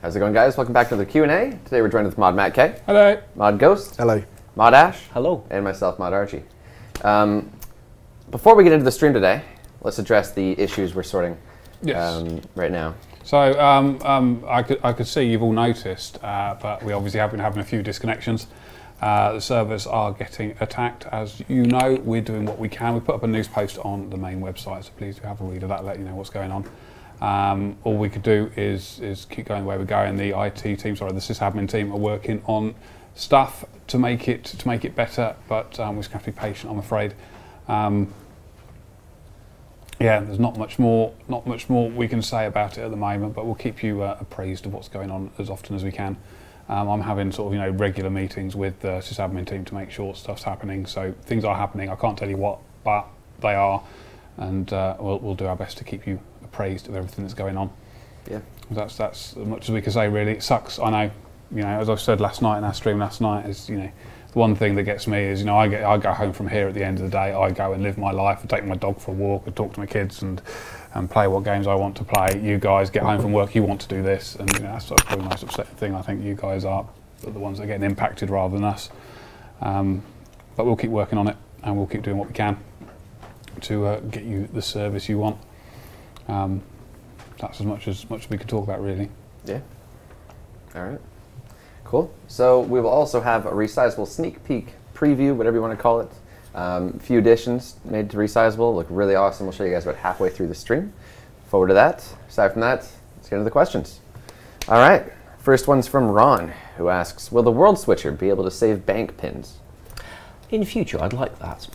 How's it going, guys? Welcome back to the Q&A. Today we're joined with Mod Matt K. Hello. Mod Ghost. Hello. Mod Ash. Hello. And myself, Mod Archie. Before we get into the stream today, let's address the issues we're sorting right now. So I could see you've all noticed, but we obviously have been having a few disconnections. The servers are getting attacked. As you know, we're doing what we can. We put up a news post on the main website, so please do have a read of that, let you know what's going on. All we could do is keep going the way we're going. The IT team, sorry, the sysadmin team are working on stuff to make it better, but we're just going to have to be patient, I'm afraid. Yeah, there's not much more we can say about it at the moment, but we'll keep you appraised of what's going on as often as we can. I'm having sort of regular meetings with the sysadmin team to make sure stuff's happening. So things are happening. I can't tell you what, but they are, and we'll do our best to keep you appraised of everything that's going on. Yeah, that's as much as we can say. Really, it sucks. I know. As I've said last night in our stream last night, is the one thing that gets me is I go home from here at the end of the day. I go and live my life and take my dog for a walk and talk to my kids and play what games I want to play. You guys get home from work, you want to do this, and that's probably the most upsetting thing. I think you guys are the ones that are getting impacted rather than us. But we'll keep working on it, and we'll keep doing what we can to get you the service you want. That's as much as we could talk about, really. Yeah. All right. Cool. So we will also have a resizable sneak peek preview, whatever you want to call it. A few additions made to resizable. Look really awesome. We'll show you guys about halfway through the stream. Forward to that. Aside from that, let's get into the questions. All right. First one's from Ron, who asks, will the world switcher be able to save bank pins? In future, I'd like that.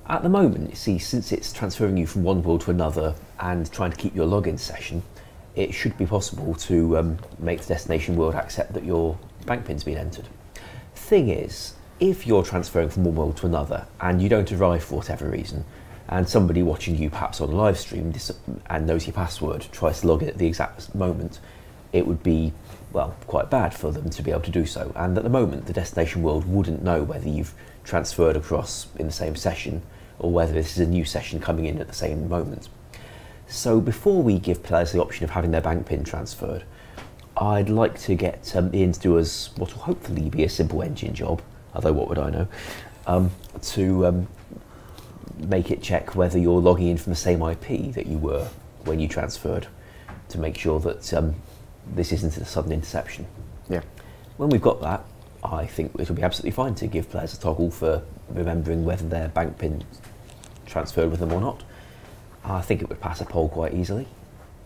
At the moment, you see, since it's transferring you from one world to another and trying to keep your login session, it should be possible to make the destination world accept that your bank pin's been entered. Thing is, if you're transferring from one world to another and you don't arrive for whatever reason, and somebody watching you perhaps on a live stream and knows your password tries to log in at the exact moment, it would be, well, quite bad for them to be able to do so. And at the moment, the destination world wouldn't know whether you've transferred across in the same session or whether this is a new session coming in at the same moment. So before we give players the option of having their bank pin transferred, I'd like to get Ian to do us what will hopefully be a simple engine job, although what would I know, to make it check whether you're logging in from the same IP that you were when you transferred, to make sure that this isn't a sudden interception. Yeah. When we've got that, I think it'll be absolutely fine to give players a toggle for remembering whether their bank pin transferred with them or not. I think it would pass a poll quite easily.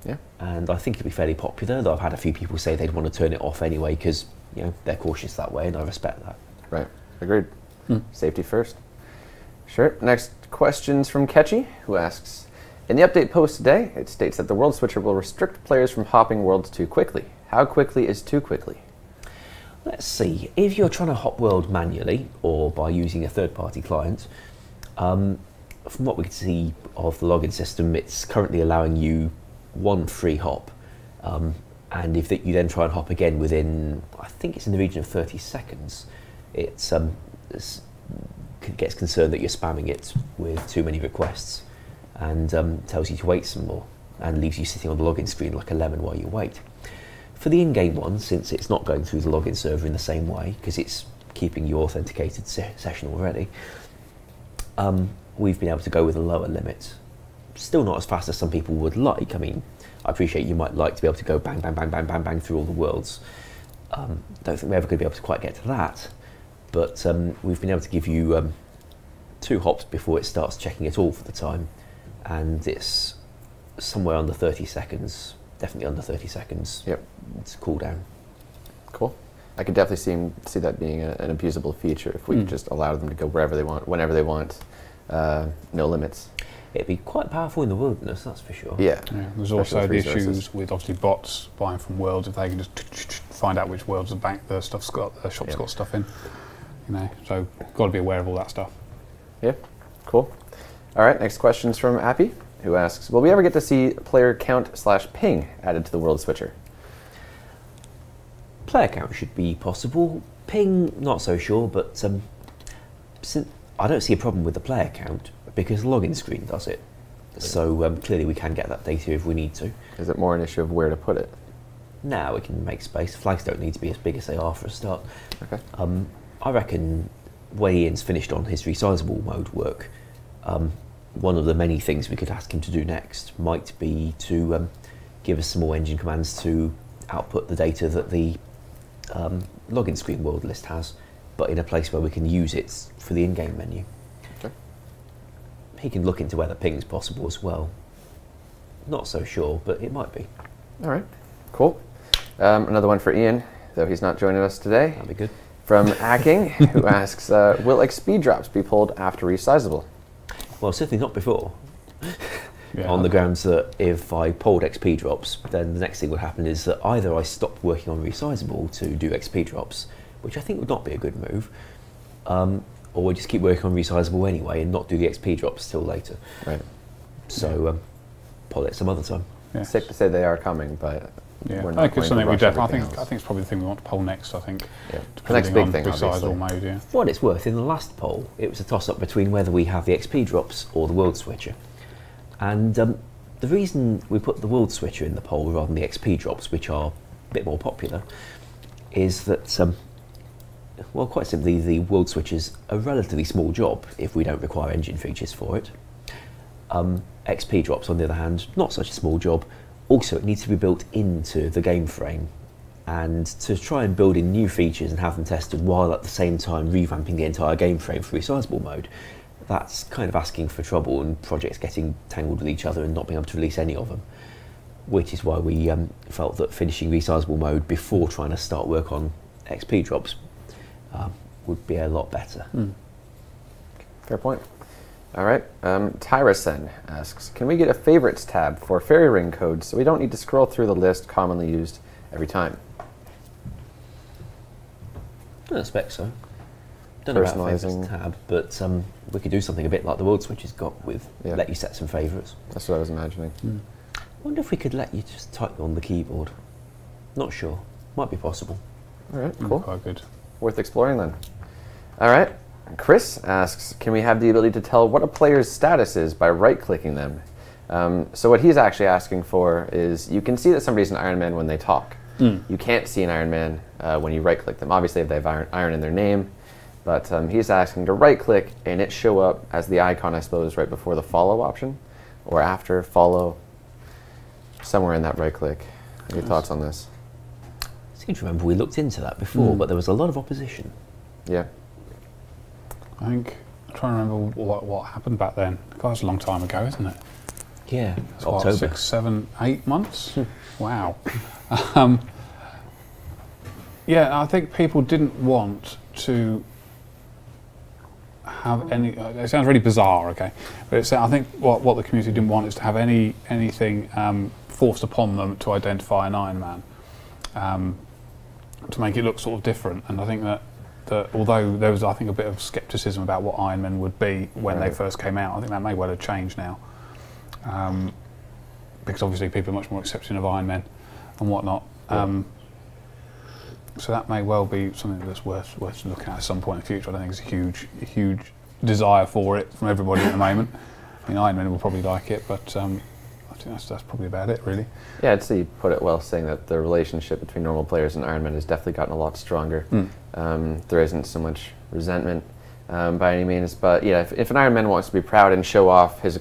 Yeah. And I think it'll be fairly popular, though I've had a few people say they'd want to turn it off anyway because they're cautious that way, and I respect that. Right. Agreed. Safety first. Sure. Next question's from Ketchy, who asks, in the update post today, it states that the world switcher will restrict players from hopping worlds too quickly. How quickly is too quickly? Let's see. If you're trying to hop world manually or by using a third-party client, from what we can see of the login system, it's currently allowing you one free hop. And if you then try and hop again within, I think it's in the region of 30 seconds, it gets concerned that you're spamming it with too many requests and tells you to wait some more and leaves you sitting on the login screen like a lemon while you wait. For the in-game one, since it's not going through the login server in the same way, because it's keeping your authenticated session already, we've been able to go with a lower limit. Still not as fast as some people would like. I mean, I appreciate you might like to be able to go bang, bang, bang, bang, bang, bang through all the worlds. Don't think we're ever going to be able to quite get to that, but we've been able to give you 2 hops before it starts checking it all for the time, and it's somewhere under 30 seconds, definitely under 30 seconds. Yep. It's cooldown. Cool. I could definitely see that being an abusable feature if we could just allow them to go wherever they want, whenever they want, no limits. It'd be quite powerful in the wilderness, that's for sure. Yeah. There's also the issues with obviously bots buying from worlds, if they can just find out which worlds the shop's got stuff in. So got to be aware of all that stuff. Yeah. Cool. All right. Next question's from Appy, who asks, will we ever get to see player count/ping added to the world switcher? Player count should be possible. Ping, not so sure, but I don't see a problem with the player count because the login screen does it. So clearly we can get that data if we need to. Is it more an issue of where to put it? now we can make space. Flags don't need to be as big as they are for a start. Okay. I reckon when Ian's finished on his resizable mode work, one of the many things we could ask him to do next might be to give us some more engine commands to output the data that the login screen world list has, but in a place where we can use it for the in-game menu. Okay. He can look into whether ping's possible as well. Not so sure, but it might be. All right, cool. Another one for Ian, though he's not joining us today. That'd be good. From Hacking, who asks, will XP drops be pulled after resizable? Well, certainly not before. Yeah. On the grounds that if I pulled XP drops, then the next thing would happen is that either I stopped working on resizable to do XP drops, which I think would not be a good move, or we just keep working on resizable anyway and not do the XP drops till later. Right. So pull it some other time. Yeah. Sick to say they are coming, but Yeah, we're I not think going it's to something we rush definitely. everything I think it's probably the thing we want to poll next. I think. Yeah. The next big thing, obviously. Resizable mode, yeah. For what it's worth, in the last poll, it was a toss-up between whether we have the XP drops or the world switcher. And the reason we put the world switcher in the poll rather than the XP drops, which are a bit more popular, is that, well, quite simply, the world switcher's a relatively small job if we don't require engine features for it. XP drops, on the other hand, not such a small job. Also, it needs to be built into the game frame, and to try and build in new features and have them tested while at the same time revamping the entire game frame for resizable mode, that's kind of asking for trouble and projects getting tangled with each other and not being able to release any of them, which is why we felt that finishing resizable mode before trying to start work on XP drops would be a lot better. Fair point. All right. Tyrasen asks, can we get a favorites tab for fairy ring codes so we don't need to scroll through the list commonly used every time? I expect so. Don't know about favorites tab, but we could do something a bit like the world switch has got with let you set some favorites. That's what I was imagining. I wonder if we could let you just type on the keyboard. Not sure. Might be possible. All right, cool. Quite good. Worth exploring then. All right. Chris asks, can we have the ability to tell what a player's status is by right-clicking them? So what he's actually asking for is, you can see that somebody's an Iron Man when they talk. You can't see an Iron Man when you right-click them. Obviously, if they have iron in their name, but he's asking to right-click and it show up as the icon, I suppose, right before the follow option, or after follow, somewhere in that right-click. Any thoughts on this? I seem to remember we looked into that before, but there was a lot of opposition. Yeah. I think I'm trying to remember what happened back then. God, it's a long time ago, isn't it? Yeah, It's October. what, 6, 7, 8 months? Wow. Yeah, I think people didn't want to have any. It sounds really bizarre, okay, but it's, I think what the community didn't want is to have anything forced upon them to identify an Iron Man, to make it look sort of different. And I think that although there was, I think, a bit of scepticism about what Iron Man would be when they first came out, I think that may well have changed now, because obviously people are much more accepting of Iron Man and whatnot. So that may well be something that's worth looking at some point in the future. I don't think it's a huge desire for it from everybody at the moment. I mean, Iron Man will probably like it, but I think that's probably about it, really. Yeah, I'd say you put it well, saying that the relationship between normal players and Iron Man has definitely gotten a lot stronger. There isn't so much resentment by any means, but yeah, if an Iron Man wants to be proud and show off his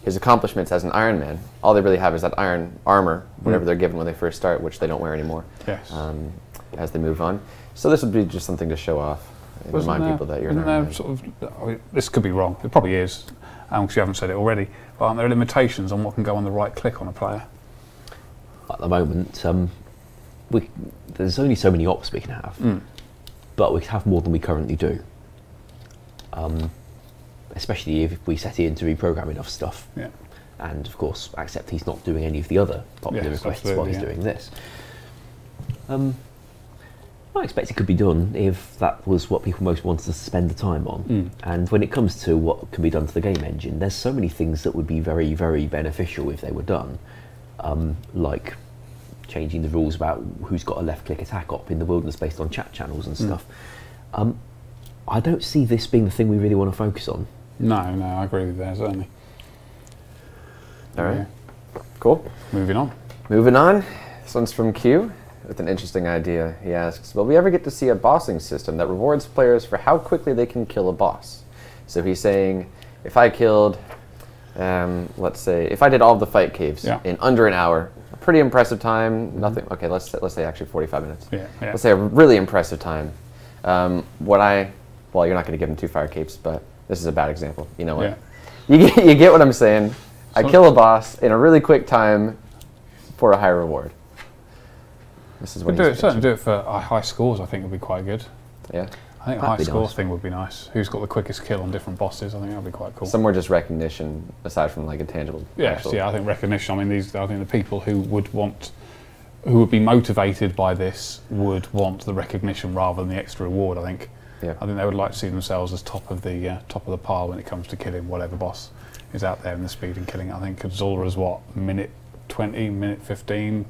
his accomplishments as an Iron Man, all they really have is that iron armor, whatever they're given when they first start, which they don't wear anymore. Yes. As they move on. So this would be just something to show off and remind people that you're an Iron Man. Sort of, I mean, this could be wrong. It probably is, because you haven't said it already. But aren't there limitations on what can go on the right click on a player? At the moment, there's only so many ops we can have, but we can have more than we currently do. Especially if we set Ian to reprogram enough stuff. Yeah. And of course, accept he's not doing any of the other popular requests while he's doing this. I expect it could be done if that was what people most wanted to spend the time on. And when it comes to what can be done to the game engine, there's so many things that would be very, very beneficial if they were done. Like changing the rules about who's got a left-click attack op in the wilderness based on chat channels and stuff. I don't see this being the thing we really want to focus on. No, I agree with that, certainly. All right. Cool. Moving on. Moving on, this one's from Q with an interesting idea. He asks, will we ever get to see a bossing system that rewards players for how quickly they can kill a boss? So he's saying, if I killed, let's say, if I did all of the fight caves in under an hour, a pretty impressive time, nothing, okay, let's say actually 45 minutes. Let's say a really impressive time. Well, you're not going to give him 2 fire capes, but this is a bad example. You know what? You get what I'm saying. I kill a boss in a really quick time for a high reward. This is what certainly do it for high scores. I think would be quite good. Yeah, I think a high score thing would be nice. Who's got the quickest kill on different bosses? I think that would be quite cool. Some more just recognition aside from like a tangible. Yes, I think recognition. I mean, I think the people who would be motivated by this would want the recognition rather than the extra reward. I think. Yeah. I think they would like to see themselves as top of the pile when it comes to killing whatever boss is out there in the speed and killing. I think Zola's what, minute 20, minute 15.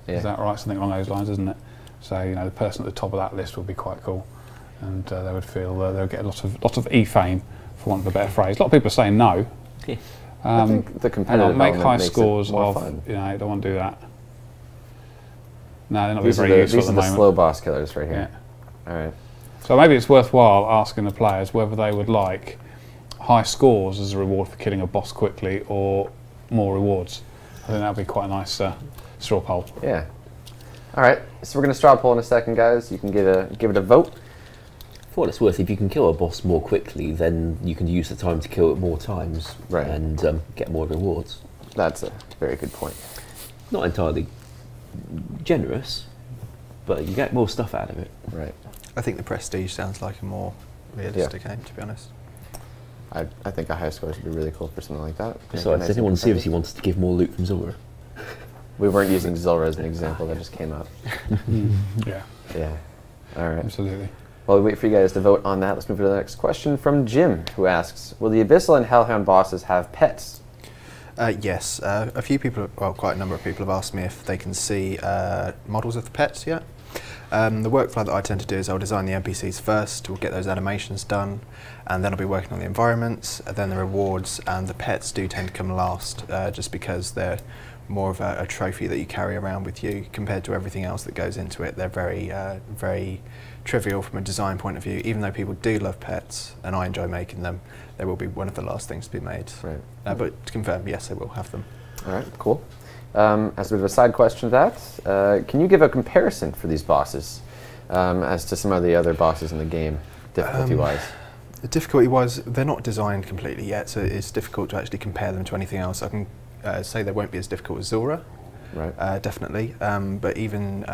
Is that right? Something along those lines, isn't it? So the person at the top of that list would be quite cool, and they would feel they would get a lot of e-fame, for want of a better phrase. A lot of people are saying no. I think the competitive make high makes scores it more of fun. I don't want to do that. No, they're not These very useful these at are the the moment. slow boss killers right here. All right. So maybe it's worthwhile asking the players whether they would like high scores as a reward for killing a boss quickly or more rewards. I think that would be quite a nice straw poll. Yeah. All right. So we're going to straw poll in a second, guys. You can give it a vote. For what it's worth, if you can kill a boss more quickly, then you can use the time to kill it more times and get more rewards. That's a very good point. Not entirely generous, but you get more stuff out of it. Right. I think the Prestige sounds like a more realistic aim, to be honest. I think a high score would be really cool for something like that. Besides, nice anyone seriously wants to give more loot from Zora? We weren't using Zora as an example, that just came up. Yeah. All right. Absolutely. While we wait for you guys to vote on that, let's move to the next question from Jim, who asks, will the Abyssal and Hellhound bosses have pets? Yes. A few people, well, quite a number of people have asked me if they can see models of the pets yet. The workflow that I tend to do is I'll design the NPCs first, we'll get those animations done, and then I'll be working on the environments, and then the rewards, and the pets do tend to come last, just because they're more of a trophy that you carry around with you compared to everything else that goes into it. They're very trivial from a design point of view. Even though people do love pets, and I enjoy making them, they will be one of the last things to be made. Right. But to confirm, yes, they will have them. All right, cool. As a bit of a side question to that, can you give a comparison for these bosses as to some of the other bosses in the game, difficulty-wise? Difficulty-wise, they're not designed completely yet, so it's difficult to actually compare them to anything else. I can say they won't be as difficult as Zora, right? Definitely. But even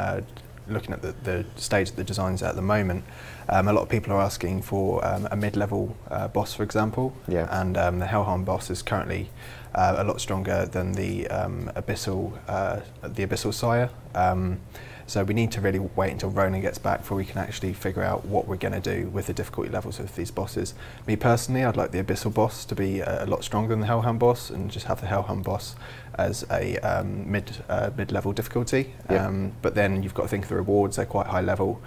looking at the stage that the design's at the moment, a lot of people are asking for a mid-level boss, for example. Yeah. And the Hellhound boss is currently a lot stronger than the Abyssal Sire. So we need to really wait until Ronan gets back before we can actually figure out what we're going to do with the difficulty levels of these bosses. Me personally, I'd like the Abyssal boss to be a lot stronger than the Hellhound boss, and just have the Hellhound boss as a mid-level difficulty. Yep. But then you've got to think of the rewards, they're quite high level.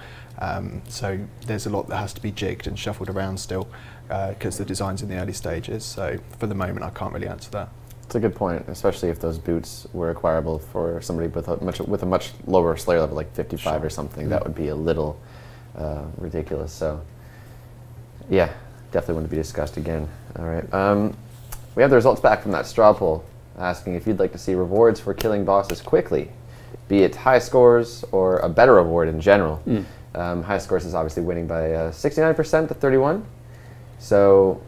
So there's a lot that has to be jigged and shuffled around still, because the design's in the early stages. So for the moment, I can't really answer that. It's a good point, especially if those boots were acquirable for somebody with a much lower Slayer level, like 55 or something. That would be a little ridiculous. So, yeah, definitely want to be discussed again. All right, we have the results back from that straw poll, asking if you'd like to see rewards for killing bosses quickly, be it high scores or a better reward in general. High scores is obviously winning by 69% to 31. So.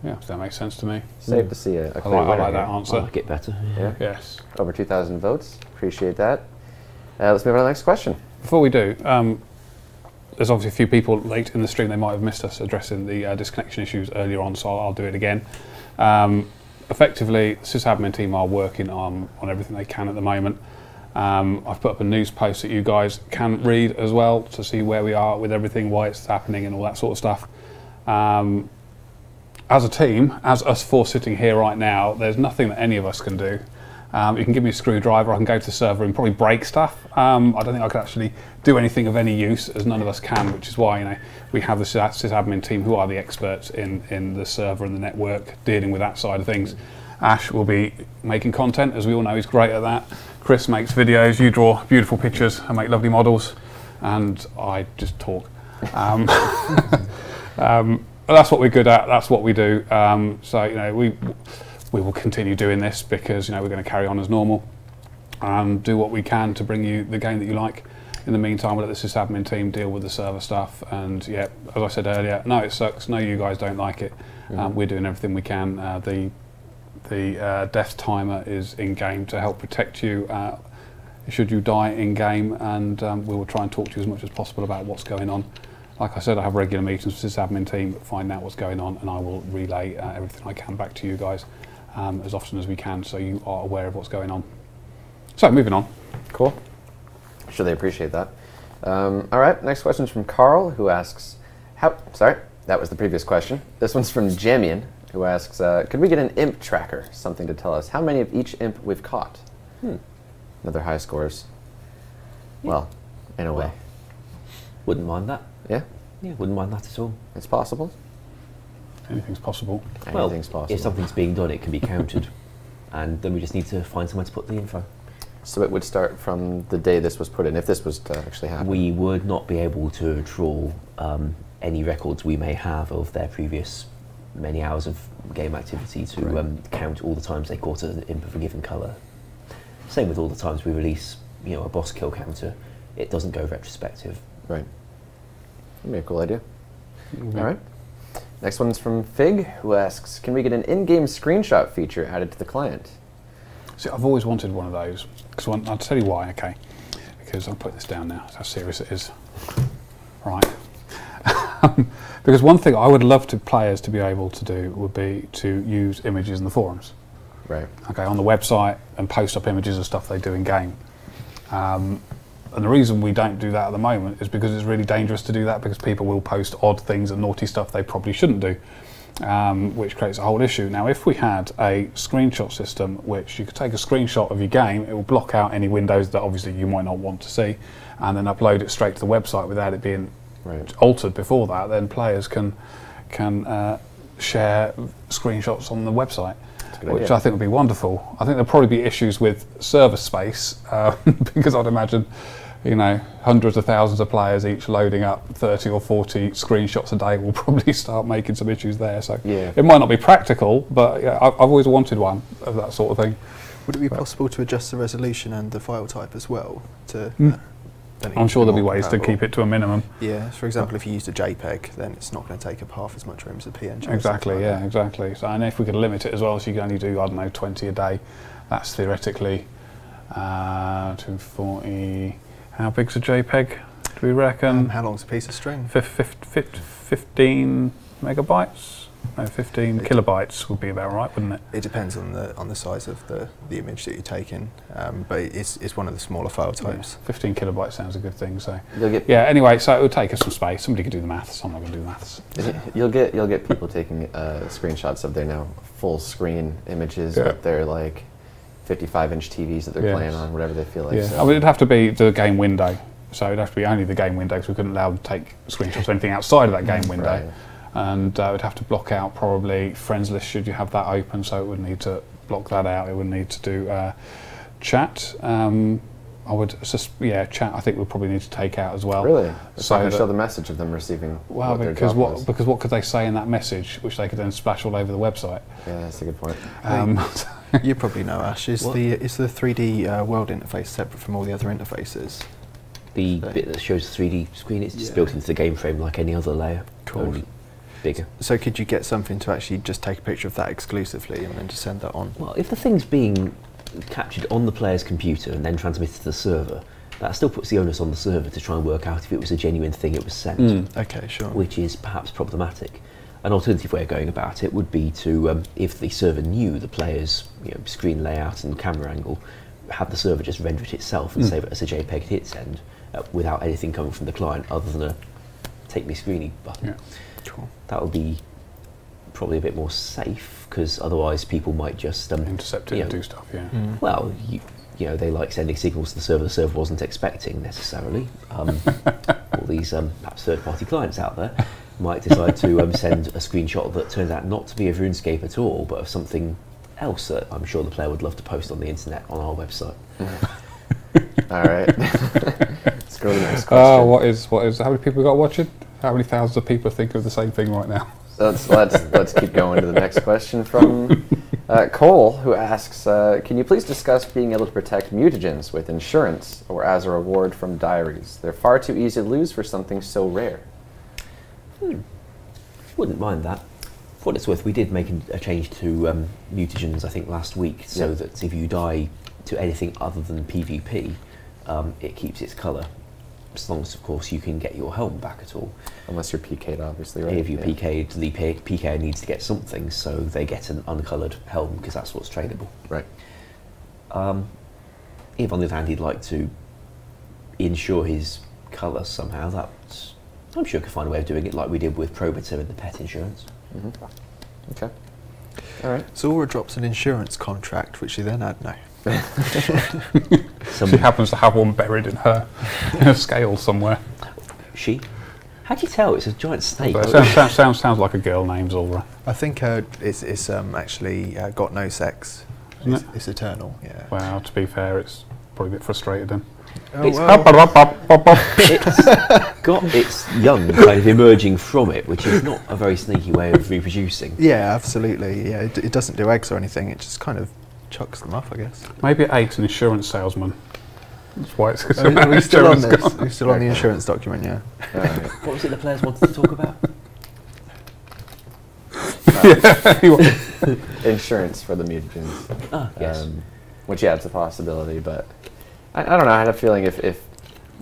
Yeah, that makes sense to me. Safe to see a clear I winner like that here. answer. I like it better. Yeah. Yes. Over 2,000 votes. Appreciate that. Let's move on to the next question. Before we do, there's obviously a few people late in the stream, they might have missed us addressing the disconnection issues earlier on, so I'll do it again. Effectively, the sysadmin team are working on everything they can at the moment. I've put up a news post that you guys can read as well to see where we are with everything, why it's happening and all that sort of stuff. As a team, as us four sitting here right now, there's nothing that any of us can do. You can give me a screwdriver, I can go to the server and probably break stuff. I don't think I could actually do anything of any use, as none of us can, which is why we have the sysadmin team who are the experts in the server and the network, dealing with that side of things. Ash will be making content, as we all know he's great at that. Chris makes videos, you draw beautiful pictures and make lovely models, and I just talk. That's what we're good at. That's what we do. So you know, we will continue doing this because you know we're going to carry on as normal and do what we can to bring you the game that you like. In the meantime, we'll let the sysadmin team deal with the server stuff. And yeah, as I said earlier, no, it sucks. No, you guys don't like it. We're doing everything we can. The death timer is in game to help protect you should you die in game, and we will try and talk to you as much as possible about what's going on. Like I said, I have regular meetings with the sysadmin team, find out what's going on, and I will relay everything I can back to you guys as often as we can, so you are aware of what's going on. So, moving on. Cool. I'm sure they appreciate that. All right, next question is from Carl, who asks, sorry, that was the previous question. This one's from Jamian, who asks, could we get an imp tracker, something to tell us how many of each imp we've caught? Another high scores. Yeah. Well, in a way. Wouldn't mind that. Yeah? Yeah, wouldn't mind that at all. It's possible. Anything's possible. Anything's possible. If something's being done, it can be counted. And then we just need to find somewhere to put the info. So it would start from the day this was put in, if this was to actually happen? We would not be able to draw any records we may have of their previous many hours of game activity to count all the times they caught an imp of a given colour. Same with all the times we release, you know, a boss kill counter. It doesn't go retrospective. Right. That'd be a cool idea. All right. Next one's from Fig, who asks, can we get an in-game screenshot feature added to the client? See, I've always wanted one of those. I'll tell you why, okay. Because I'll put this down now, that's how serious it is. Right. Because one thing I would love players to be able to do would be to use images in the forums. Right. Okay, on the website, and post up images of stuff they do in game. And the reason we don't do that at the moment is because it's really dangerous to do that, because people will post odd things and naughty stuff they probably shouldn't do, which creates a whole issue. Now, if we had a screenshot system which you could take a screenshot of your game, it will block out any windows that obviously you might not want to see, and then upload it straight to the website without it being altered before that, then players can share screenshots on the website, which I think would be wonderful. I think there'll probably be issues with server space because I'd imagine, you know, hundreds of thousands of players each loading up 30 or 40 screenshots a day will probably start making some issues there. So it might not be practical, but yeah, I've always wanted one of that sort of thing. Would it be possible to adjust the resolution and the file type as well? I'm sure there'll be ways to keep it to a minimum. Yeah, for example, if you used a JPEG, then it's not going to take up half as much room as a PNG. Exactly, yeah, exactly. So, and if we could limit it as well, so you can only do, I don't know, 20 a day, that's theoretically 240. How big's a JPEG, do we reckon? How long's a piece of string? 15 megabytes? No, 15 kilobytes would be about right, wouldn't it? It depends on the size of the image that you're taking, but it's one of the smaller file types. Yeah, 15 kilobytes sounds a good thing. So yeah. Anyway, so it would take us some space. Somebody could do the maths. I'm not going to do the maths. You'll get people taking screenshots of their now full screen images with their like 55-inch TVs that they're playing on, whatever they feel like. Yeah, So. I mean, it'd have to be the game window. So it'd have to be only the game window, because we couldn't allow them to take screenshots of anything outside of that game window. Right. And it would have to block out probably friends list should you have that open, so it would need to block that out. It would need to do chat. I would chat. I think we'll probably need to take out as well. Really? It's not So going to show the message of them receiving. well, because what could they say in that message, which they could then splash all over the website? Yeah, that's a good point. You probably know, Ash. Is the 3D world interface separate from all the other interfaces? The bit that shows the 3D screen, it's just built into the game frame like any other layer. Cool. Only bigger. So could you get something to actually just take a picture of that exclusively and then to send that on? Well, if the thing's being captured on the player's computer and then transmitted to the server, that still puts the onus on the server to try and work out if it was a genuine thing it was sent. Okay, sure. Which is perhaps problematic. An alternative way of going about it would be to, if the server knew the player's screen layout and camera angle, have the server just render it itself and save it as a JPEG hit send without anything coming from the client other than a take me screeny button. Yeah. Cool. That would be probably a bit more safe, because otherwise people might just Intercept it and do stuff. Yeah. Well, they like sending signals to the server wasn't expecting necessarily. All these perhaps third-party clients out there might decide to send a screenshot that turns out not to be of RuneScape at all, but of something else that I'm sure the player would love to post on the internet on our website. All right. Let's go to the next question. Oh, what is? How many people got watching? How many thousands of people think of the same thing right now? Let's keep going to the next question from Cole, who asks, can you please discuss being able to protect mutagens with insurance or as a reward from diaries? They're far too easy to lose for something so rare. Wouldn't mind that. For what it's worth, we did make a change to mutagens, I think, last week, so that if you die to anything other than PvP, it keeps its colour. As long as, of course, you can get your helm back at all. Unless you're PK'd, obviously, right? If you're PK'd, the PK needs to get something, so they get an uncoloured helm, because that's what's tradable. Right. If, on the other hand, he'd like to ensure his colour somehow, that's, I'm sure could find a way of doing it, like we did with Probiter and the pet insurance. Okay. All right. Zora drops an insurance contract, which she then had no. She happens to have one buried in her scale somewhere. She? How do you tell? It's a giant snake. Sounds like a girl name, Zora. I think it's actually got no sex. It's eternal. Yeah. Well, to be fair, it's probably a bit frustrated then. It's got its young kind of emerging from it, which is not a very sneaky way of reproducing. Yeah, absolutely. Yeah, it doesn't do eggs or anything. It just kind of chucks them off, I guess. Maybe it ate an insurance salesman. That's why it's. Are we still on this? We're still on the insurance document, yeah. What was it the players wanted to talk about? Insurance for the mutagens. Ah, yes. Which, yeah, it's a possibility, but I don't know. I had a feeling if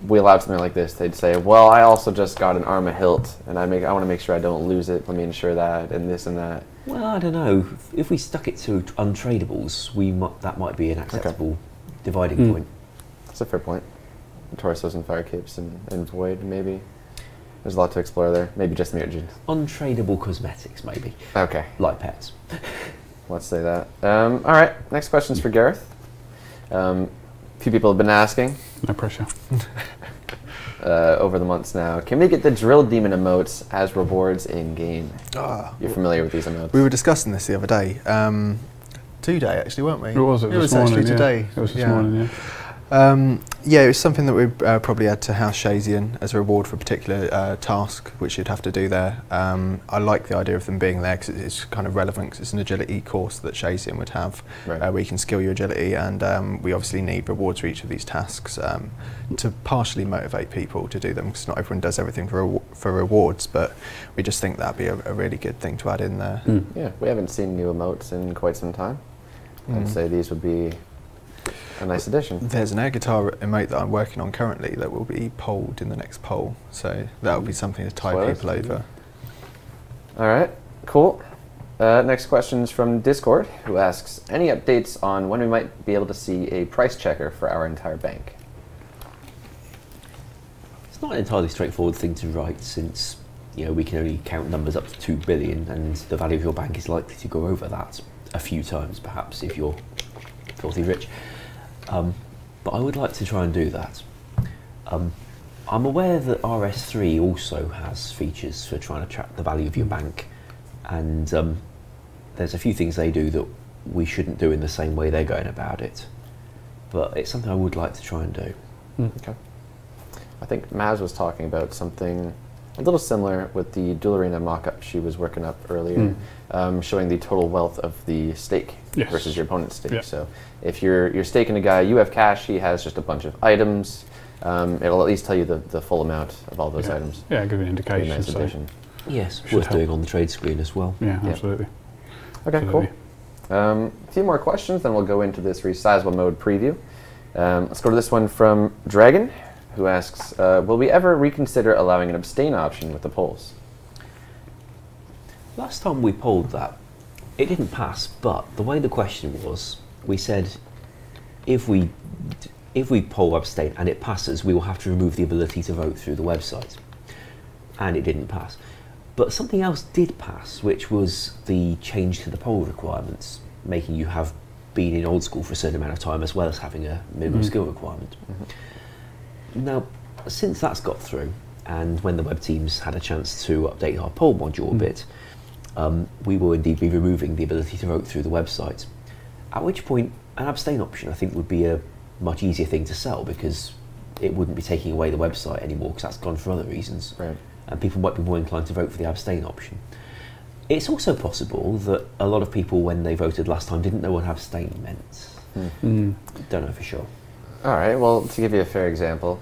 we allowed something like this, they'd say, well, I also just got an Arma hilt, and I want to make sure I don't lose it. Let me ensure that, and this and that. Well, I don't know. If we stuck it to untradables, that might be an acceptable dividing point. That's a fair point. Torsos and fire capes and void, maybe. There's a lot to explore there. Maybe just mutagens. Untradable cosmetics, maybe. Okay. Like pets. Let's say that. All right. Next question's for Gareth. A few people have been asking. No pressure. Over the months now. Can we get the drill demon emotes as rewards in game? You're familiar with these emotes? We were discussing this the other day. Today, actually, weren't we? It was. It was actually morning, today. It was this morning. Yeah. Yeah, it was something that we probably add to House Shazian as a reward for a particular task, which you'd have to do there. I like the idea of them being there because it's kind of relevant, because it's an agility course that Shazian would have, where you can skill your agility, and we obviously need rewards for each of these tasks to partially motivate people to do them, because not everyone does everything for rewards, but we just think that'd be a really good thing to add in there. Yeah, we haven't seen new emotes in quite some time. I'd say these would be a nice addition. There's an air guitar emote that I'm working on currently that will be polled in the next poll, so that will be something to tide people over. All right, cool. Next question is from Discord, who asks, any updates on when we might be able to see a price checker for our entire bank? It's not an entirely straightforward thing to write, since we can only count numbers up to 2 billion, and the value of your bank is likely to go over that a few times, perhaps, if you're filthy rich. But I would like to try and do that. I'm aware that RS3 also has features for trying to track the value of your bank, and there's a few things they do that we shouldn't do in the same way they're going about it. But it's something I would like to try and do. Okay. I think Maz was talking about something a little similar with the Duel Arena mock-up she was working up earlier, showing the total wealth of the stake versus your opponent's stake. So if you're staking a guy, you have cash, he has just a bunch of items, it'll at least tell you the full amount of all those items. Yeah, give you an indication. Nice addition. Yes, worth doing on the trade screen as well. Yeah, absolutely. Okay, absolutely. Cool. A few more questions, then we'll go into this resizable mode preview. Let's go to this one from Dragon, who asks, will we ever reconsider allowing an abstain option with the polls? Last time we polled that, it didn't pass, but the way the question was, we said if we poll abstain and it passes, we will have to remove the ability to vote through the website. And it didn't pass. But something else did pass, which was the change to the poll requirements, making you have been in Old School for a certain amount of time, as well as having a minimum skill requirement. Now, since that's got through, and when the web teams had a chance to update our poll module a bit, we will indeed be removing the ability to vote through the website. At which point, an abstain option I think would be a much easier thing to sell, because it wouldn't be taking away the website anymore, because that's gone for other reasons. Right. And people might be more inclined to vote for the abstain option. It's also possible that a lot of people, when they voted last time, didn't know what abstain meant. Don't know for sure. All right, well, to give you a fair example,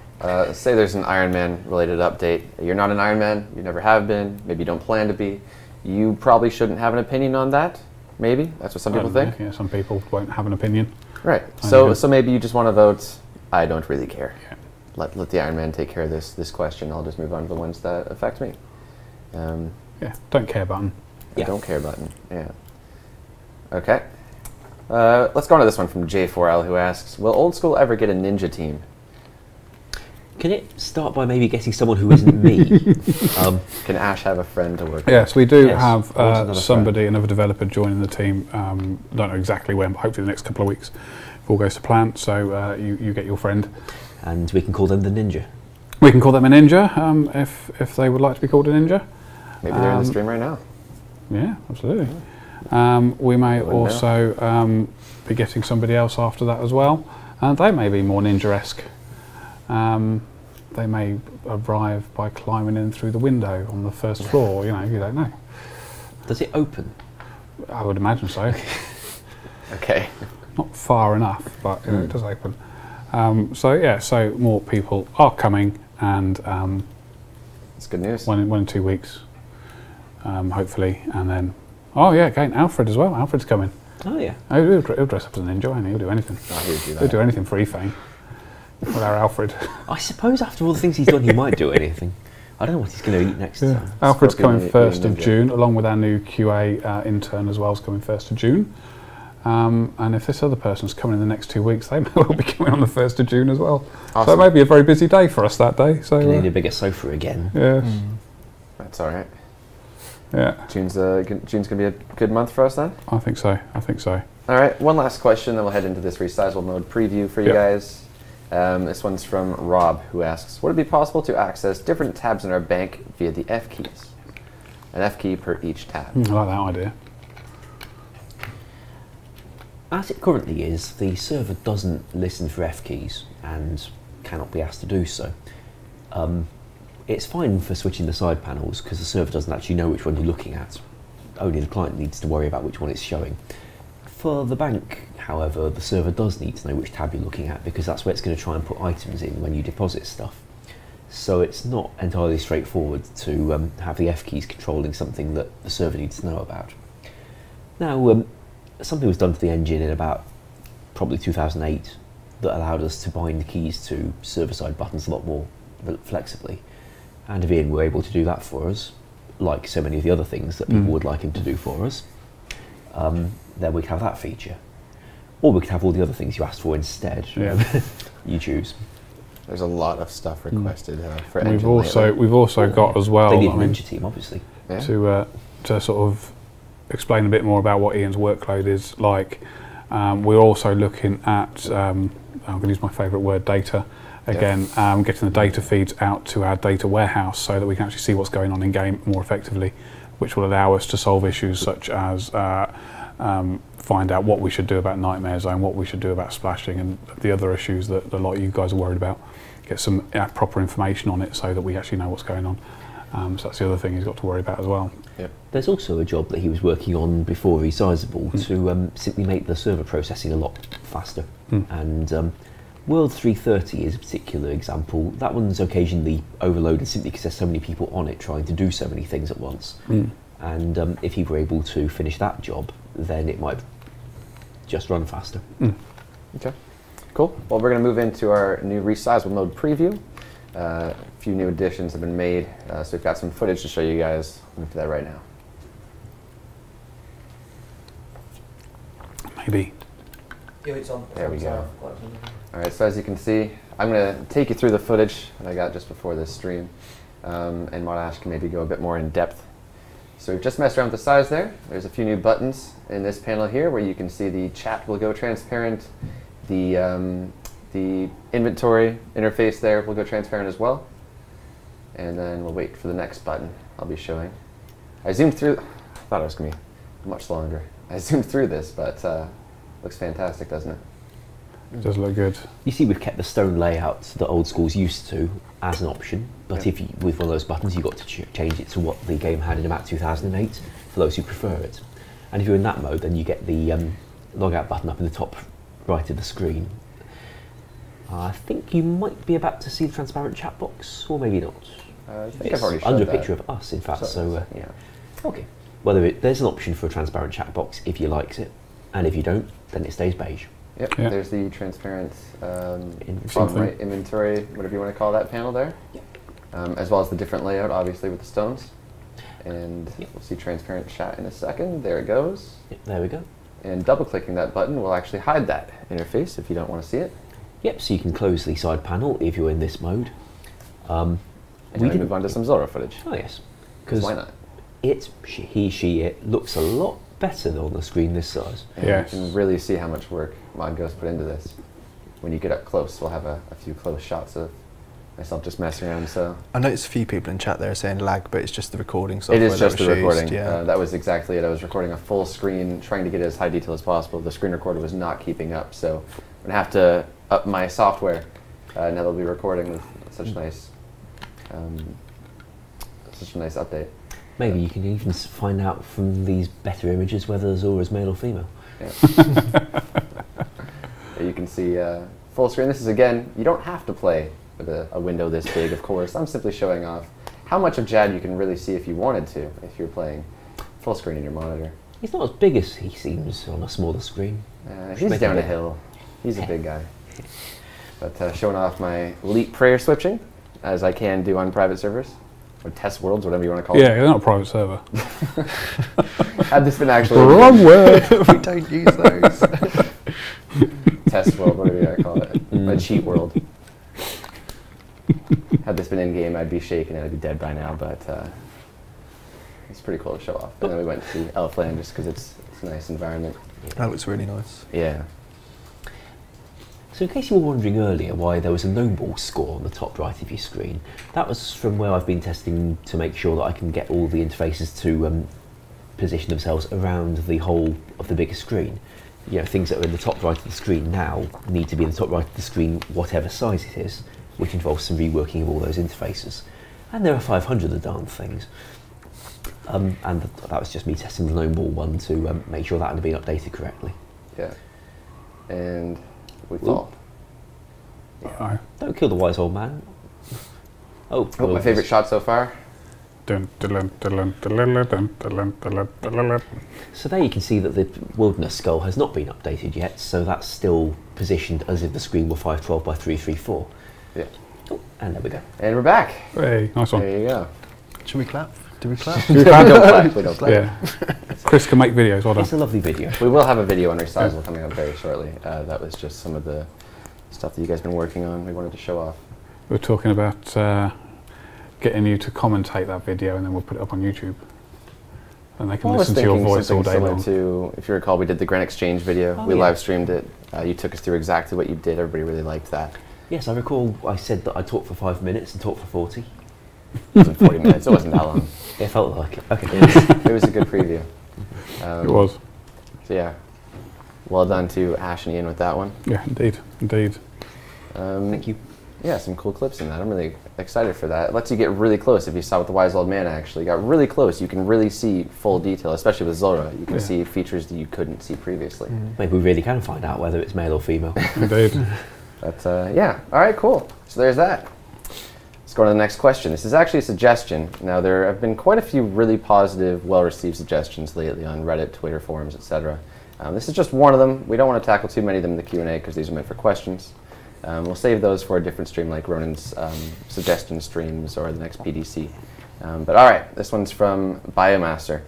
say there's an Iron Man related update. You're not an Iron Man, you never have been, maybe you don't plan to be. You probably shouldn't have an opinion on that, maybe? That's what some people think? Yeah, some people won't have an opinion. Right, so maybe you just want to vote, I don't really care. Yeah. Let the Iron Man take care of this question. I'll just move on to the ones that affect me. Yeah, don't care button. Yeah. Don't care button, yeah. Okay. Let's go on to this one from J4L, who asks, will Old School ever get a ninja team? Can it start by maybe getting someone who isn't me? Can Ash have a friend to work with? Yes, we do Yes, have somebody, another developer joining the team. Don't know exactly when, but hopefully the next couple of weeks if all goes to plan. So you get your friend. And we can call them the ninja. We can call them a ninja if they would like to be called a ninja. Maybe they're in the stream right now. Yeah, absolutely. We may also be getting somebody else after that as well. They may be more ninja-esque. They may arrive by climbing in through the window on the first floor, you don't know. Does it open? I would imagine so. Okay. Not far enough, but it does open. So more people are coming, and That's good news. one in 2 weeks, hopefully, and then again Alfred as well. Alfred's coming. Oh yeah. He'll dress up as a ninja, and he'll do anything. He'll do anything for Efang. With our Alfred. I suppose after all the things he's done, he might do anything. I don't know what he's going to eat next time. Alfred's coming 1st of June, along with our new QA intern as well, is coming 1st of June. And if this other person's coming in the next 2 weeks, they may well be coming on the 1st of June as well. Awesome. So it may be a very busy day for us that day. So we need a bigger sofa again. Yeah. That's all right. Yeah. June's going to be a good month for us then? I think so. All right, one last question, then we'll head into this resizable mode preview for you guys. This one's from Rob, who asks, would it be possible to access different tabs in our bank via the F keys? An F key per each tab. I like that idea. As it currently is, the server doesn't listen for F keys and cannot be asked to do so. It's fine for switching the side panels because the server doesn't actually know which one you're looking at. Only the client needs to worry about which one it's showing. For the bank, however, the server does need to know which tab you're looking at because that's where it's going to try and put items in when you deposit stuff. So it's not entirely straightforward to have the F keys controlling something that the server needs to know about. Now, something was done to the engine in about probably 2008 that allowed us to bind keys to server-side buttons a lot more flexibly. And if Ian were able to do that for us, like so many of the other things that people would like him to do for us, then we could have that feature. Or we could have all the other things you asked for instead. Yeah. You choose. There's a lot of stuff requested for And engine we've also got as well. They need a ninja team, obviously. Yeah. To sort of explain a bit more about what Ian's workload is like. We're also looking at I'm going to use my favourite word, data. Again, getting the data feeds out to our data warehouse so that we can actually see what's going on in game more effectively, which will allow us to solve issues such as find out what we should do about Nightmare Zone, what we should do about splashing, and the other issues that a lot of you guys are worried about. Get some proper information on it so that we actually know what's going on. So that's the other thing he's got to worry about as well. Yep. There's also a job that he was working on before Resizable to simply make the server processing a lot faster. And World 330 is a particular example. That one's occasionally overloaded simply because there's so many people on it trying to do so many things at once. And if he were able to finish that job, then it might just run faster. Okay, cool. Well, we're going to move into our new resizable mode preview. A few new additions have been made, so we've got some footage to show you guys. We'll do that right now. Maybe. Yeah, it's on. There we go. All right, so as you can see, I'm going to take you through the footage that I got just before this stream, and Mod Ash can maybe go a bit more in depth. So we've just messed around with the size there. There's a few new buttons in this panel here where you can see the chat will go transparent, the inventory interface there will go transparent as well. And then we'll wait for the next button I'll be showing. I zoomed through, I thought it was going to be much longer. I zoomed through this, but Looks fantastic, doesn't it? It does look good. You see, we've kept the stone layouts that Old School's used to as an option, but if you, with one of those buttons, you've got to change it to what the game had in about 2008 for those who prefer it. And if you're in that mode, then you get the logout button up in the top right of the screen. I think you might be about to see the transparent chat box, or maybe not. I think It's I've already showed under a that. picture of us, in fact. So, yeah. okay. There's an option for a transparent chat box if you likes it, and if you don't, then it stays beige. Yep. Yeah. There's the transparent bottom Something. right inventory, whatever you want to call that panel there. As well as the different layout, obviously, with the stones. And we'll see transparent chat in a second. There it goes. Yep, there we go. And double-clicking that button will actually hide that interface if you don't want to see it. Yep, so you can close the side panel if you're in this mode. And we move on to some Zora footage. Oh yes, Because why not? it looks a lot better than on the screen this size. And Yes. you can really see how much work Mod Ghost put into this. When you get up close, we'll have a few close shots of myself just messing around. So I noticed a few people in chat there are saying lag, but it's just the recording software. it is just that the was recording. used, yeah. That was exactly it. I was recording a full screen, trying to get as high detail as possible. The screen recorder was not keeping up, so I'm gonna have to up my software. Now they'll be recording with such nice update. Maybe you can even find out from these better images whether Zora's male or female. Yeah. You can see full screen. This is, again, you don't have to play with a window this big, of course. I'm simply showing off how much of Jad you can really see if you wanted to, if you're playing full screen in your monitor. He's not as big as he seems on a smaller screen. He's make down it a big. hill. He's a big guy. But showing off my elite prayer switching, as I can do on private servers, or test worlds, whatever you want to call Yeah, it. they're not a private server. Had this been actually Wrong word. We don't use those. test world, whatever you want to call it, a cheat world. Had this been in game, I'd be shaking and I'd be dead by now. But it's pretty cool to show off. And then we went to see Elfland just because it's a nice environment. That looks really nice. Yeah. So in case you were wondering earlier why there was a gnome ball score on the top right of your screen, that was from where I've been testing to make sure that I can get all the interfaces to position themselves around the whole of the bigger screen. You know, things that are in the top right of the screen now need to be in the top right of the screen whatever size it is, which involves some reworking of all those interfaces. And there are 500 of the darn things. And that was just me testing the gnome ball one to make sure that had been updated correctly. Yeah. And we fall. Uh-oh. Don't kill the wise old man. Oh, Oh, my favorite shot so far. Dun, dun, dun, dun, dun, dun, dun, dun, dun, dun. So there you can see that the wilderness skull has not been updated yet, so that's still positioned as if the screen were 512 by 334. Yeah. Oh, and there we go. And we're back. Hey, nice one. There you go. Should we clap? Do we clap? We don't clap. We don't clap. Yeah. Chris can make videos, well done. It's a lovely video. We will have a video on Resizable coming up very shortly. That was just some of the stuff that you guys have been working on. We wanted to show off. We're talking about getting you to commentate that video and then we'll put it up on YouTube. And they can I was listen to your thinking voice all something day similar long. to, if you recall, we did the Gren Exchange video. Oh, We yeah. live streamed it. You took us through exactly what you did. Everybody really liked that. Yes, I recall I said that I talked for 5 minutes and talked for 40. It wasn't 40 minutes. It wasn't that long. It felt like it. Okay. It was a good preview. It was. So yeah, well done to Ash and Ian with that one. Yeah, indeed. Indeed. Thank you. Yeah, some cool clips in that. I'm really excited for that. It lets you get really close. If you saw with the Wise Old Man, actually got really close. You can really see full detail, especially with Zora. You can Yeah. see features that you couldn't see previously. Maybe we really can find out whether it's male or female. Indeed. But yeah, all right, cool. So there's that. Let's go on to the next question. This is actually a suggestion. Now, there have been quite a few really positive, well-received suggestions lately on Reddit, Twitter, forums, etc. This is just one of them. We don't want to tackle too many of them in the Q&A because these are meant for questions. We'll save those for a different stream like Ronan's suggestion streams or the next PDC. But all right, this one's from Biomaster.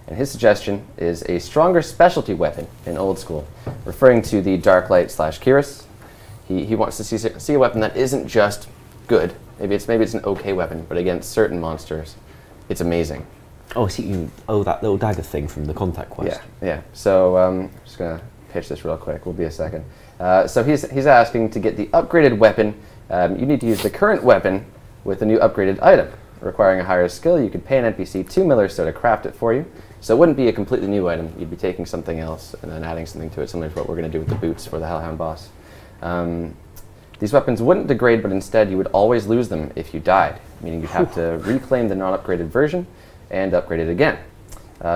And his suggestion is a stronger specialty weapon in Old School, referring to the Darklight / Kiris. He wants to see a weapon that isn't just good. Maybe it's an okay weapon, but against certain monsters, it's amazing. Oh, I see you. Oh, that little dagger thing from the Contact Quest. Yeah. So I'm just gonna pitch this real quick. We'll be a second. So he's asking to get the upgraded weapon. You need to use the current weapon with a new upgraded item, requiring a higher skill. You could pay an NPC 2 mil or so to craft it for you. So it wouldn't be a completely new item. You'd be taking something else and then adding something to it, similar to what we're going to do with the boots for the Hellhound boss. These weapons wouldn't degrade, but instead you would always lose them if you died, meaning you'd have to reclaim the non-upgraded version and upgrade it again.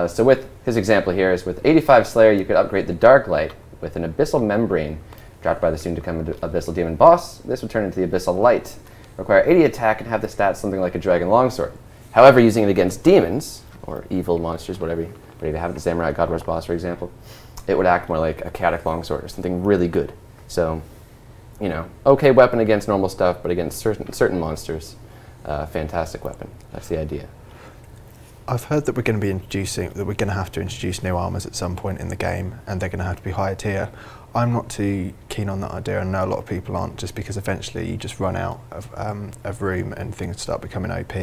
So with his example here is with 85 Slayer, you could upgrade the Dark Light with an Abyssal Membrane dropped by the soon-to-come Abyssal Demon boss. This would turn into the Abyssal Light, require 80 attack, and have the stats something like a Dragon Longsword. However, using it against demons, or evil monsters, whatever you have at the Samurai God Wars boss, for example, it would act more like a Chaotic Longsword or something really good. So, you know, okay weapon against normal stuff, but against certain monsters, fantastic weapon. That's the idea. I've heard that we're going to have to introduce new armors at some point in the game, and they're going to have to be higher tier. I'm not too keen on that idea, and I know a lot of people aren't, just because eventually you just run out of room and things start becoming OP.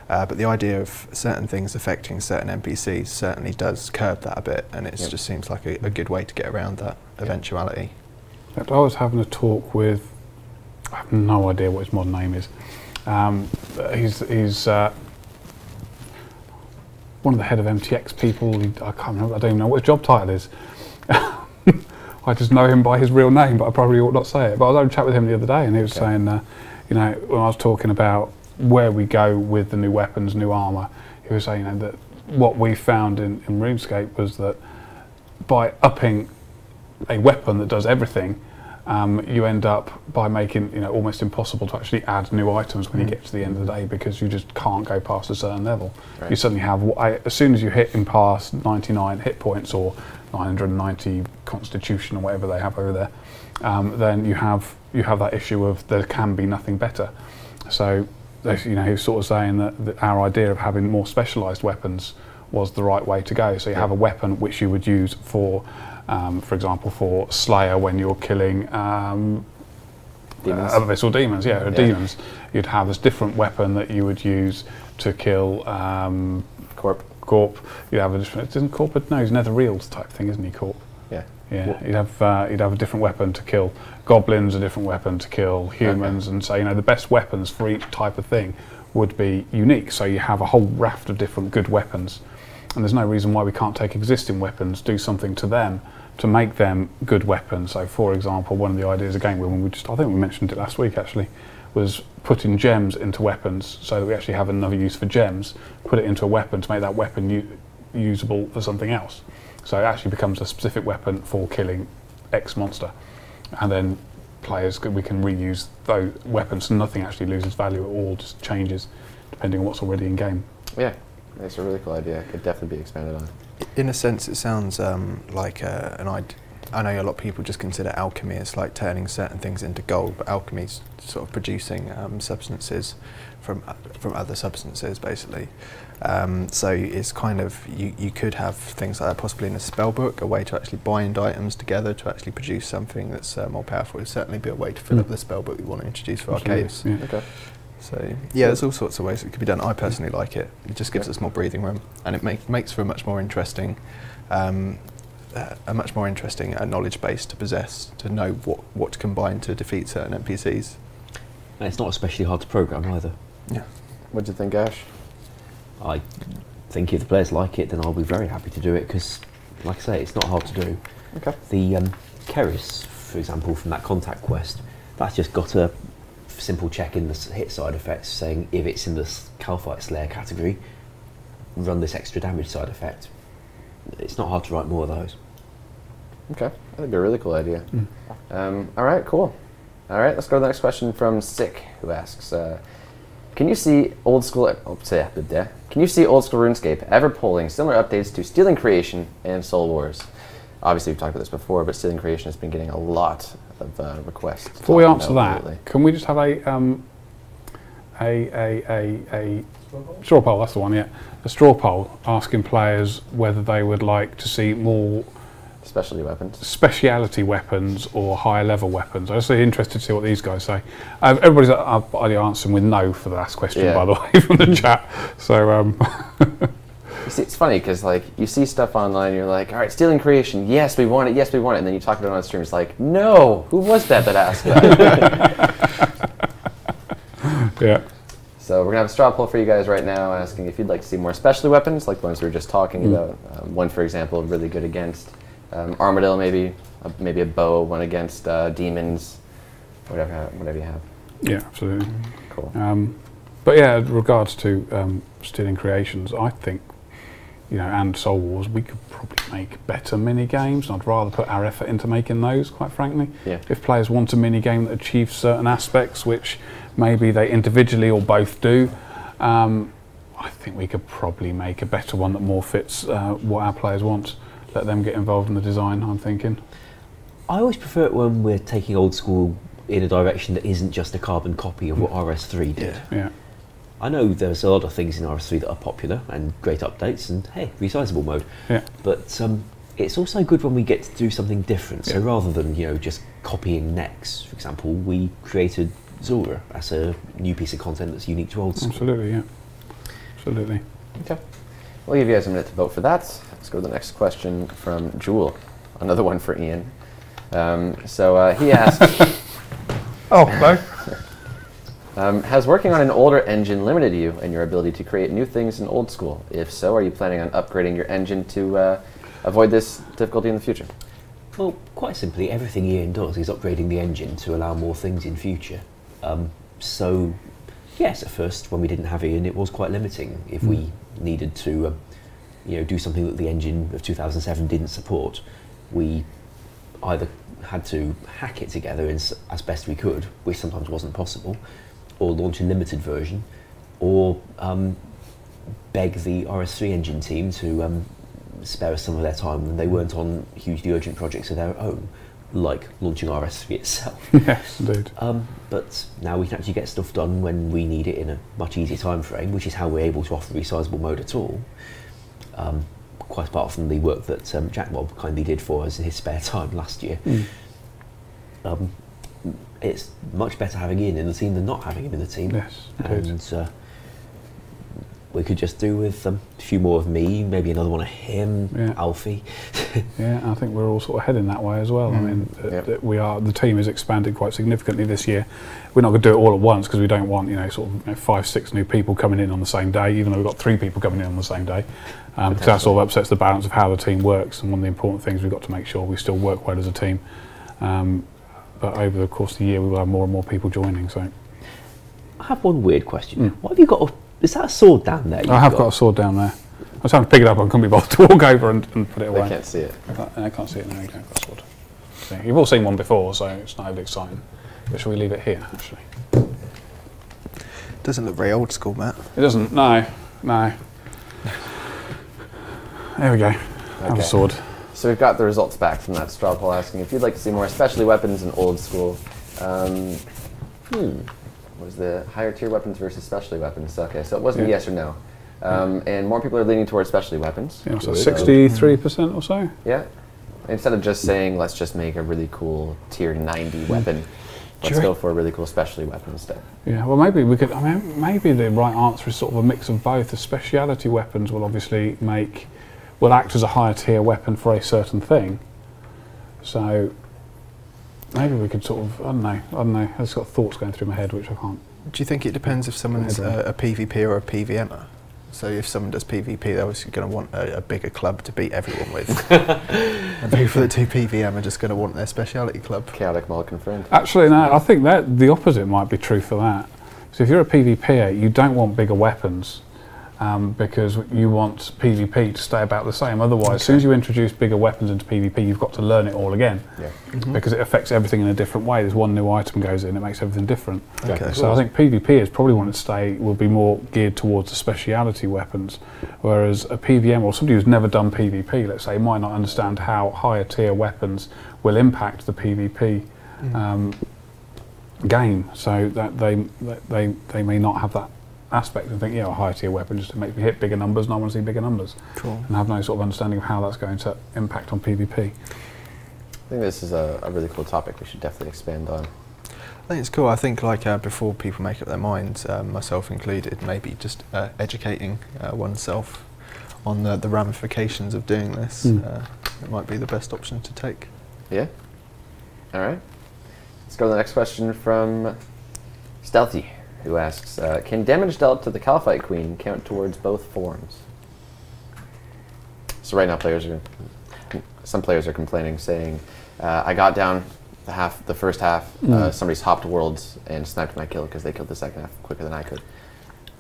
But the idea of certain things affecting certain NPCs certainly does curb that a bit, and it just seems like a good way to get around that eventuality. I was having a talk with, I have no idea what his mod name is. He's one of the head of MTX people. I can't remember, I don't even know what his job title is. I just know him by his real name, but I probably ought not say it. But I was having a chat with him the other day, and he was saying, you know, when I was talking about where we go with the new weapons, new armour, he was saying, you know, that what we found in RuneScape was that by upping a weapon that does everything, you end up by making, you know, almost impossible to actually add new items when you get to the end of the day, because you just can't go past a certain level. Right. You suddenly have, as soon as you hit and pass 99 hit points or 990 constitution or whatever they have over there, then you have that issue of there can be nothing better. So, you know, he was sort of saying that our idea of having more specialised weapons was the right way to go. So you have a weapon which you would use for example, for Slayer when you're killing Abyssal Demons, demons. You'd have this different weapon that you would use to kill Corp. You'd have a different, isn't Corp, no, he's Nether Reels type thing, isn't he, Corp? Yeah. Yeah, you'd have a different weapon to kill goblins, a different weapon to kill humans, and so, you know, the best weapons for each type of thing would be unique. So you have a whole raft of different good weapons, and there's no reason why we can't take existing weapons, do something to them to make them good weapons. So, for example, one of the ideas again, when I think we mentioned it last week actually, was putting gems into weapons, so that we actually have another use for gems. Put it into a weapon to make that weapon usable for something else. So it actually becomes a specific weapon for killing X monster, and then players we can reuse those weapons, so nothing actually loses value at all, just changes depending on what's already in game. Yeah, it's a really cool idea. It could definitely be expanded on. In a sense, it sounds like an idea. I know a lot of people just consider alchemy as like turning certain things into gold, but alchemy is sort of producing substances from other substances, basically. So it's kind of, you could have things like that possibly in a spell book, a way to actually bind items together to actually produce something that's more powerful. It would certainly be a way to fill up the spell book we want to introduce for arcades. Yeah. Okay. So yeah, there's all sorts of ways it could be done. I personally like it. It just gives us more breathing room, and it makes for a much more interesting knowledge base to possess, to know what to combine to defeat certain NPCs. And it's not especially hard to program either. Yeah. What do you think, Ash? I think if the players like it, then I'll be very happy to do it, because, like I say, it's not hard to do. Okay. The Keris, for example, from that contact quest, that's just got a simple check in the hit side effects saying if it's in the Calphite Slayer category, run this extra damage side effect. It's not hard to write more of those. Okay, that'd be a really cool idea. All right, cool. All right, let's go to the next question from Sick, who asks, can you see Old School RuneScape ever pulling similar updates to Stealing Creation and Soul Wars? Obviously, we've talked about this before, but Stealing Creation has been getting a lot of requests. Before we answer that, can we just have a straw poll? That's the one, yeah. A straw poll asking players whether they would like to see more speciality weapons or higher level weapons. I'm just interested to see what these guys say. Everybody's answering with no for the last question, by the way, from the chat. So. You see, it's funny because like you see stuff online, and you're like, all right, Stealing Creation, yes, we want it, yes, we want it, and then you talk about it on stream, it's like, no, who was that asked that? Yeah. So we're gonna have a straw poll for you guys right now, asking if you'd like to see more specialty weapons, like the ones we were just talking about. One, for example, really good against armadillo, maybe a bow, one against demons, whatever you have. Yeah, absolutely. Cool. But yeah, in regards to Stealing Creations, I think, and Soul Wars, we could probably make better mini games. I'd rather put our effort into making those, quite frankly. Yeah. If players want a mini game that achieves certain aspects, which maybe they individually or both do, I think we could probably make a better one that more fits what our players want. Let them get involved in the design, I'm thinking. I always prefer it when we're taking Old School in a direction that isn't just a carbon copy of what RS3 did. Yeah. I know there's a lot of things in RS3 that are popular and great updates and, hey, resizable mode. Yeah. But it's also good when we get to do something different. So rather than, just copying Nex, for example, we created Zora as a new piece of content that's unique to Old School. Absolutely, yeah. Absolutely. Okay. We'll give you guys a minute to vote for that. Let's go to the next question from Jewel. Another one for Ian. He asked... Oh, hello. Has working on an older engine limited you in your ability to create new things in Old School? If so, are you planning on upgrading your engine to avoid this difficulty in the future? Well, quite simply, everything Ian does is upgrading the engine to allow more things in future. So, yes, at first, when we didn't have Ian, it was quite limiting. If we needed to, do something that the engine of 2007 didn't support, we either had to hack it together as best we could, which sometimes wasn't possible, or launch a limited version, or beg the RS3 engine team to spare us some of their time when they weren't on hugely urgent projects of their own, like launching RS3 itself. Yes, indeed. But now we can actually get stuff done when we need it in a much easier time frame, which is how we're able to offer resizable mode at all. Quite apart from the work that JMods kindly did for us in his spare time last year. It's much better having Ian in the team than not having him in the team. Yes, and we could just do with a few more of me, maybe another one of him, Alfie. Yeah, I think we're all sort of heading that way as well. I mean, the team has expanded quite significantly this year. We're not going to do it all at once because we don't want 5, 6 new people coming in on the same day, even though we've got 3 people coming in on the same day. Because that sort of upsets the balance of how the team works, and one of the important things we've got to make sure we still work well as a team. But over the course of the year, we will have more and more people joining. So, I have one weird question. What have you got? Is that a sword down there? I have got a sword down there. I was trying to pick it up, I couldn't be bothered to walk over and put it away. I can't see it. I can't see it now. You don't have a sword. So you've all seen one before, so it's not overly exciting. But shall we leave it here? Actually, Doesn't look very old school, Matt. it doesn't. No. There we go. Have a sword. So we've got the results back from that straw poll asking if you'd like to see more specialty weapons in Old School. Was the higher tier weapons versus specialty weapons? Okay, so it wasn't yes or no. And more people are leaning towards specialty weapons. Yeah, so 63% or so. Yeah. Instead of just saying, let's just make a really cool tier 90 weapon, let's go for a really cool specialty weapon instead. Yeah, well maybe we could, maybe the right answer is sort of a mix of both. The speciality weapons will obviously will act as a higher tier weapon for a certain thing. So maybe we could sort of, I don't know. I've just got thoughts going through my head which I can't. Do you think it depends if someone's a PvP or a PVMer? So if someone does PvP, they're obviously going to want a bigger club to beat everyone with. And people that do PVM are just going to want their speciality club. Chaotic Mulligan friend. Actually, no, I think that the opposite might be true for that. So if you're a PvPer, you don't want bigger weapons. Because you want PvP to stay about the same. Otherwise, as soon as you introduce bigger weapons into PvP, you've got to learn it all again. Yeah. Because it affects everything in a different way. There's one new item goes in, it makes everything different. Okay. So I think PvPers probably want to will be more geared towards the speciality weapons, whereas a PVM or somebody who's never done PvP, let's say, might not understand how higher tier weapons will impact the PvP game. So that they may not have that aspect and think, a higher tier weapon just makes me hit bigger numbers and I want to see bigger numbers. Cool. And have no sort of understanding of how that's going to impact on PvP. I think this is a really cool topic we should definitely expand on. I think it's cool. I think before people make up their minds, myself included, maybe just educating oneself on the ramifications of doing this. It might be the best option to take. Yeah. All right. Let's go to the next question from Stealthy. who asks, can damage dealt to the Calphite Queen count towards both forms? So right now some players are complaining, saying, I got down the first half, somebody's hopped worlds and sniped my kill because they killed the second half quicker than I could.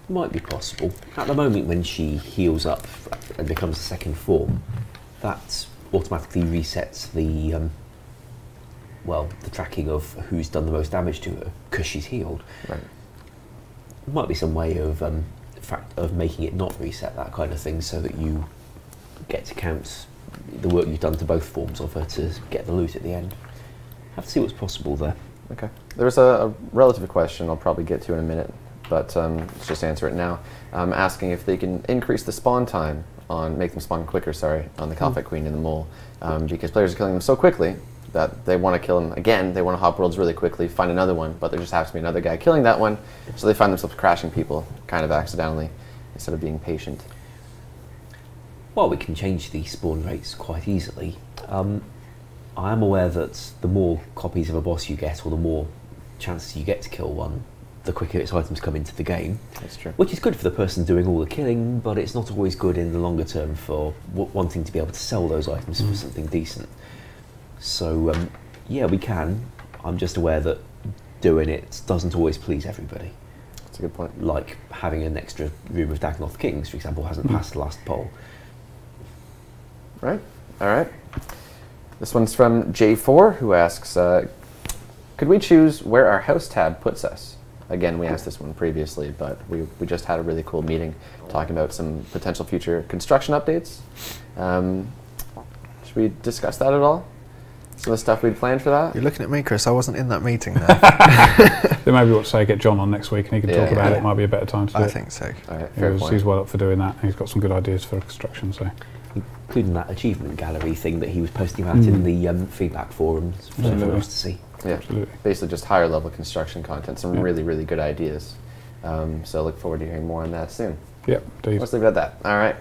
Might be possible. At the moment when she heals up and becomes the second form, that automatically resets the the tracking of who's done the most damage to her because she's healed. Right. Might be some way of making it not reset that kind of thing, so that you get to count the work you've done to both forms of her to get the loot at the end. Have to see what's possible there. Okay. There's a relative question I'll probably get to in a minute, but let's just answer it now. Asking if they can increase the spawn time make them spawn quicker, on the Calphite Queen and the Mole, because players are killing them so quickly that they want to kill them again. They want to hop worlds really quickly, find another one, but there just happens to be another guy killing that one, so they find themselves crashing people kind of accidentally instead of being patient. Well, we can change the spawn rates quite easily. I am aware that the more copies of a boss you get, or the more chances you get to kill one, the quicker its items come into the game. That's true. Which is good for the person doing all the killing, but it's not always good in the longer term for wanting to be able to sell those items for something decent. So, yeah, we can. I'm just aware that doing it doesn't always please everybody. That's a good point. Like having an extra room of Dagonoth Kings, for example, hasn't passed the last poll. Right. All right. This one's from J4, who asks, could we choose where our house tab puts us? Again, we asked this one previously, but we just had a really cool meeting talking about some potential future construction updates. Should we discuss that at all? Some of the stuff we'd planned for that? You're looking at me, Chris. I wasn't in that meeting there. Then maybe what say get John on next week and he can talk about it. Might be a better time to do it. I think so. All right, fair point. He's well up for doing that. He's got some good ideas for construction. So, including that achievement gallery thing that he was posting about in the feedback forums for us to see. Yeah, absolutely. Basically just higher level construction content, some really, really good ideas. So I look forward to hearing more on that soon. Yep, indeed. Let's leave it at that. All right.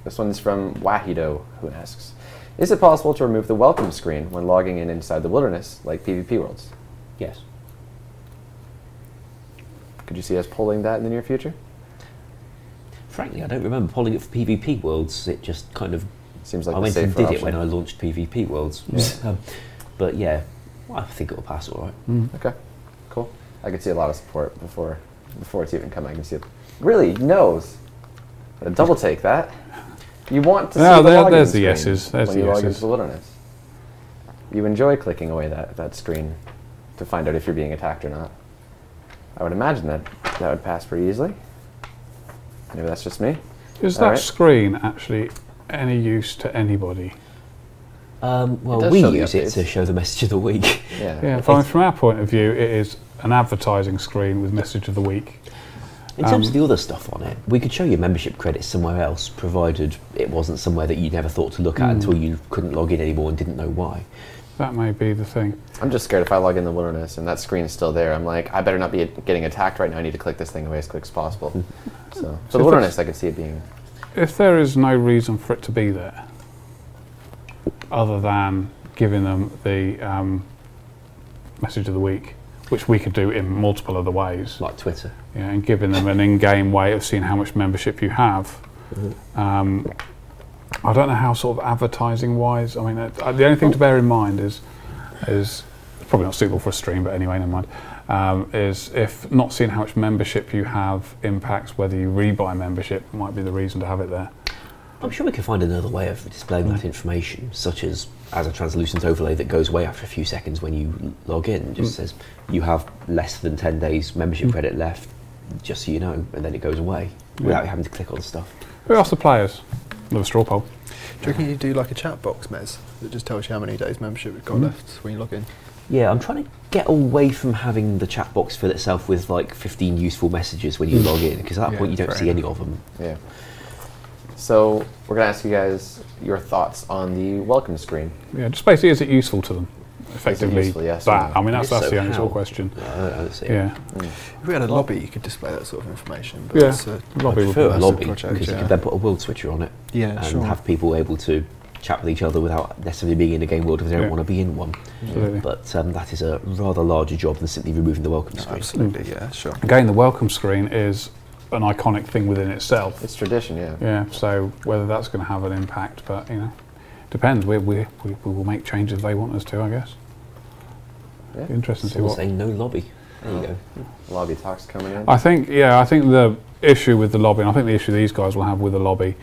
This one's from Wahido, who asks, is it possible to remove the welcome screen when logging in inside the wilderness, like PvP worlds? Yes. Could you see us pulling that in the near future? Frankly, I don't remember pulling it for PvP worlds. It just kind of seems like I went and safer did it option. when I launched PvP worlds. Yeah. But yeah, I think it'll pass all right. Okay, cool. I could see a lot of support before it's even come. I can see it. Really, knows. Double take that. You want to see the login there's the screen yeses. There's when the you log yeses. into the wilderness. You enjoy clicking away that screen to find out if you're being attacked or not. I would imagine that would pass pretty easily. Maybe that's just me. Is that screen actually any use to anybody? Well, we use it to show the message of the week. Yeah. From our point of view, it is an advertising screen with message of the week. In terms of the other stuff on it, we could show you membership credits somewhere else, provided it wasn't somewhere that you never thought to look at until you couldn't log in anymore and didn't know why. That may be the thing. I'm just scared if I log in the wilderness and that screen is still there, I'm like, I better not be getting attacked right now. I need to click this thing away as quick as possible. So for the wilderness, I could see it being... If there is no reason for it to be there, other than giving them the message of the week, which we could do in multiple other ways. Like Twitter. Yeah, and giving them an in-game way of seeing how much membership you have. I don't know how sort of advertising-wise, I mean, the only thing to bear in mind is probably not suitable for a stream, but anyway, never mind, is if not seeing how much membership you have impacts whether you rebuy membership might be the reason to have it there. I'm sure we could find another way of displaying that information, such as a translucent overlay that goes away after a few seconds when you log in. It just says you have less than 10 days membership credit left, just so you know, and then it goes away without having to click on stuff. We ask the players with a straw poll. Do you reckon you do like a chat box, Mez, that just tells you how many days membership you've got left when you log in? Yeah, I'm trying to get away from having the chat box fill itself with like 15 useful messages when you log in, because at that point you don't see any of them. Yeah. So we're going to ask you guys your thoughts on the welcome screen. Yeah, just basically, is it useful to them? Effectively, useful, yes that. or no? I mean, that's So the only how? sort of question. I don't see it. Yeah. If we had a lobby, you could display that sort of information. But Yeah, it's a lobby I would prefer be a massive lobby, project, because you yeah. could then put a world switcher on it Yeah, and sure. have people able to chat with each other without necessarily being in a game world if they don't want to be in one. Absolutely. But that is a rather larger job than simply removing the welcome screen. Absolutely, yeah, sure. Again, the welcome screen is an iconic thing within itself. It's tradition, yeah. Yeah, so whether that's going to have an impact, but you know, depends. We will make changes if they want us to, I guess. Yeah. Interesting to see Someone what. saying no lobby. There you go. Lobby talks coming in. I think the issue with the lobby, and I think the issue these guys will have with the lobby,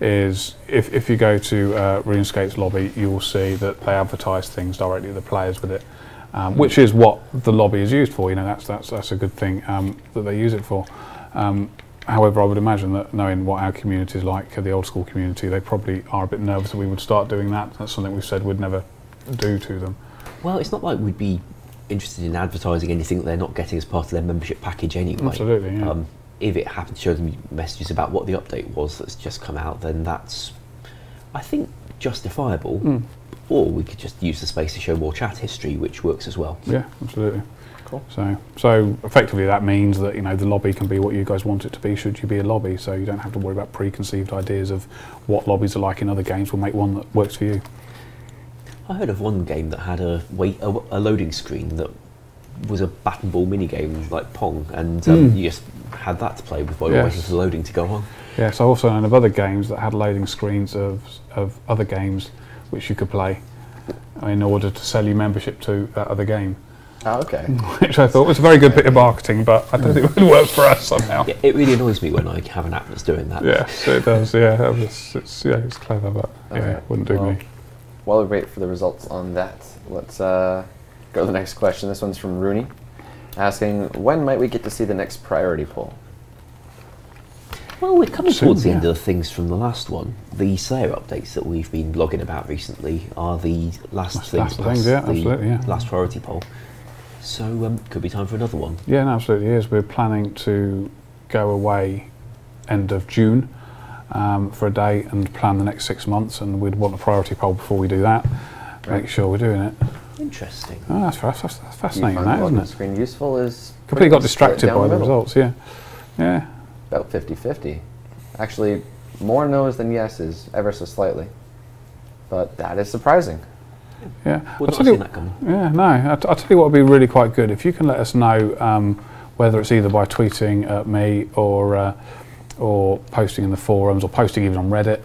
is if you go to RuneScape's lobby, you will see that they advertise things directly to the players with it, which is what the lobby is used for. You know, that's a good thing that they use it for. However, I would imagine that knowing what our community is like, the old school community, they probably are a bit nervous that we would start doing that. That's something we've said we'd never do to them. Well, it's not like we'd be interested in advertising anything that they're not getting as part of their membership package anyway. Absolutely, yeah. If it happened to show them messages about what the update was that's just come out, then that's, I think, justifiable. Or we could just use the space to show more chat history, which works as well. Yeah, absolutely. Cool. So effectively that means that, you know, the lobby can be what you guys want it to be should you be a lobby, so you don't have to worry about preconceived ideas of what lobbies are like in other games. We'll make one that works for you. I heard of one game that had a loading screen that was a bat and ball mini game like Pong, and you just had that to play with while you're waiting for the loading to go on. Yes, I also know of other games that had loading screens of other games which you could play in order to sell you membership to that other game. Oh, okay. Which I thought was a very good bit of marketing, but I don't think it would work for us somehow. Yeah, it really annoys me when I have an app that's doing that. Yes, it does. Yeah, it's clever, but wouldn't do me. While we wait for the results on that, let's go to the next question. This one's from Rooney, asking, when might we get to see the next priority poll? Well, we're coming towards the yeah. end of the things from the last one. The Slayer updates that we've been blogging about recently are the last things, last priority poll. So could be time for another one. Yeah, no, absolutely is. We're planning to go away end of June for a day and plan the next 6 months, and we'd want a priority poll before we do that. Make sure we're doing it. Interesting. Oh, that's fascinating, You find that, the isn't welcome it? screen useful is Completely got distracted by the middle. results, yeah. Yeah. About 50-50. Actually, more no's than yeses, ever so slightly. But that is surprising. Yeah, Would not have seen that coming. Yeah, no. I'll tell you what would be really quite good if you can let us know whether it's either by tweeting at me or posting in the forums or posting even on Reddit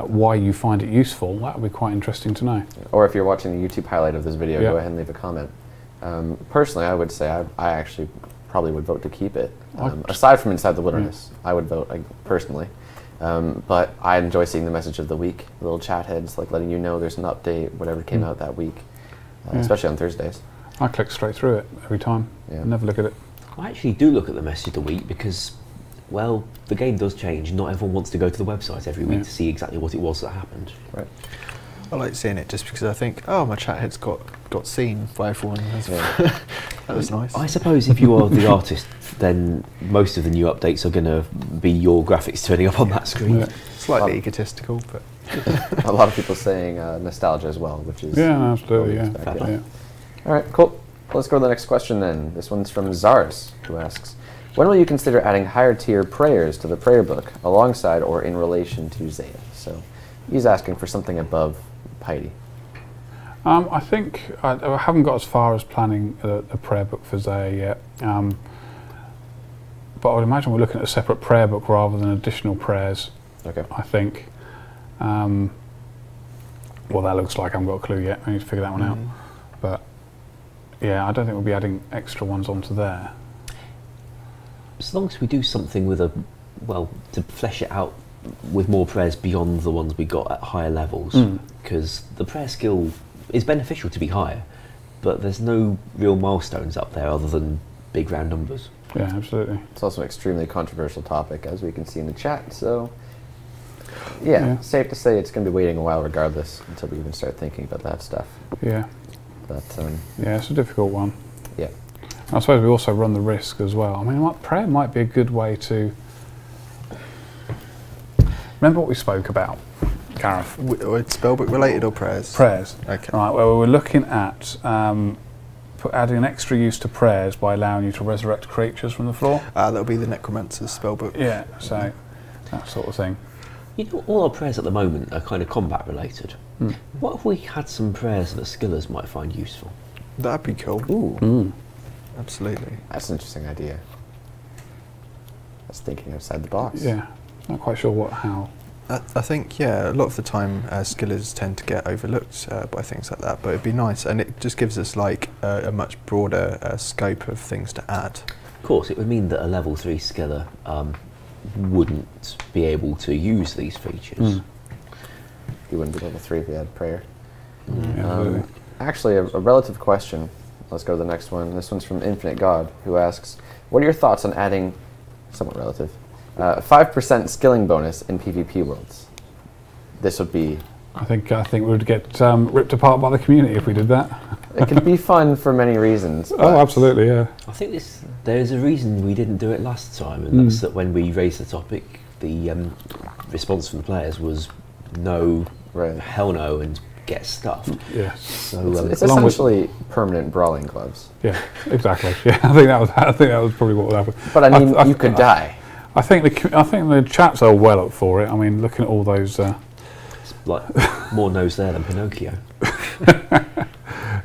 why you find it useful. That would be quite interesting to know. Or if you're watching the YouTube highlight of this video, Yeah. go ahead and leave a comment. Personally, I would say I actually probably would vote to keep it. Aside from Inside the Wilderness, I would vote personally. But I enjoy seeing the message of the week, the little chat heads, like letting you know there's an update, whatever came out that week, especially on Thursdays. I click straight through it every time. Yeah. Never look at it. I actually do look at the message of the week because, well, the game does change. Not everyone wants to go to the website every week to see exactly what it was that happened. Right. I like seeing it just because I think, oh, my chat head's got seen by everyone. Yeah. That was nice. I suppose if you are the artist, then most of the new updates are going to be your graphics turning up on that screen. Yeah. Slightly egotistical, but A lot of people saying nostalgia as well, which is absolutely, yeah. yeah. All right, cool. Let's go to the next question then. This one's from Zars, who asks, when will you consider adding higher tier prayers to the prayer book, alongside or in relation to Zaya? So he's asking for something above piety. I think I haven't got as far as planning a prayer book for Zaya yet. But I would imagine we're looking at a separate prayer book rather than additional prayers. Okay. I think. Well, that looks like I haven't got a clue yet. I need to figure that one out. But yeah, I don't think we'll be adding extra ones onto there. As long as we do something with to flesh it out with more prayers beyond the ones we got at higher levels, because the prayer skill is beneficial to be higher, but there's no real milestones up there other than big round numbers. Yeah, absolutely. It's also an extremely controversial topic, as we can see in the chat, so yeah. Safe to say it's going to be waiting a while regardless until we even start thinking about that stuff. Yeah. But yeah, it's a difficult one. Yeah. I suppose we also run the risk as well. I mean, prayer might be a good way to... Remember what we spoke about, Gareth? Spellbook related or prayers? Prayers. Okay. Right, well, we were looking at adding an extra use to prayers by allowing you to resurrect creatures from the floor. That'll be the Necromancer's spellbook. Yeah, so that sort of thing. You know, all our prayers at the moment are kind of combat related. What if we had some prayers that skillers might find useful? That'd be cool. Ooh, Absolutely. that's an interesting idea. That's thinking outside the box. Yeah, not quite sure how. I think, yeah, a lot of the time skillers tend to get overlooked by things like that, but it'd be nice, and it just gives us like a much broader scope of things to add. Of course, it would mean that a level 3 skiller wouldn't be able to use these features. He wouldn't be level 3 if he had prayer. Yeah, Actually, a relative question. Let's go to the next one. This one's from Infinite God, who asks, what are your thoughts on adding, somewhat relative, 5% skilling bonus in PvP worlds? This would be... I think we would get ripped apart by the community if we did that. It can be fun for many reasons. Oh, absolutely, yeah. I think there's a reason we didn't do it last time, and that's that when we raised the topic, the response from the players was no, Right. hell no, and get stuffed. Yes. So It's along with- essentially permanent brawling gloves. Yeah, exactly. Yeah, I think that was probably what would happen. But I mean, you could die. I think the chaps are well up for it. I mean, looking at all those. It's like more nose there than Pinocchio.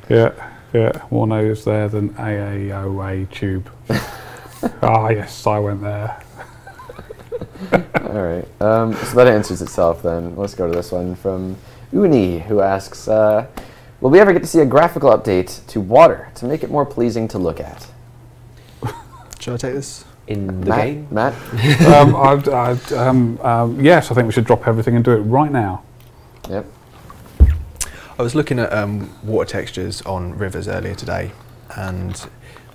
Yeah, more nose there than AAOA tube. Yes, I went there. All right. So that answers itself then. Let's go to this one from Uni, who asks, will we ever get to see a graphical update to water to make it more pleasing to look at? Should I take this? In the game? Matt? Yes, I think we should drop everything and do it right now. Yep. I was looking at water textures on rivers earlier today, and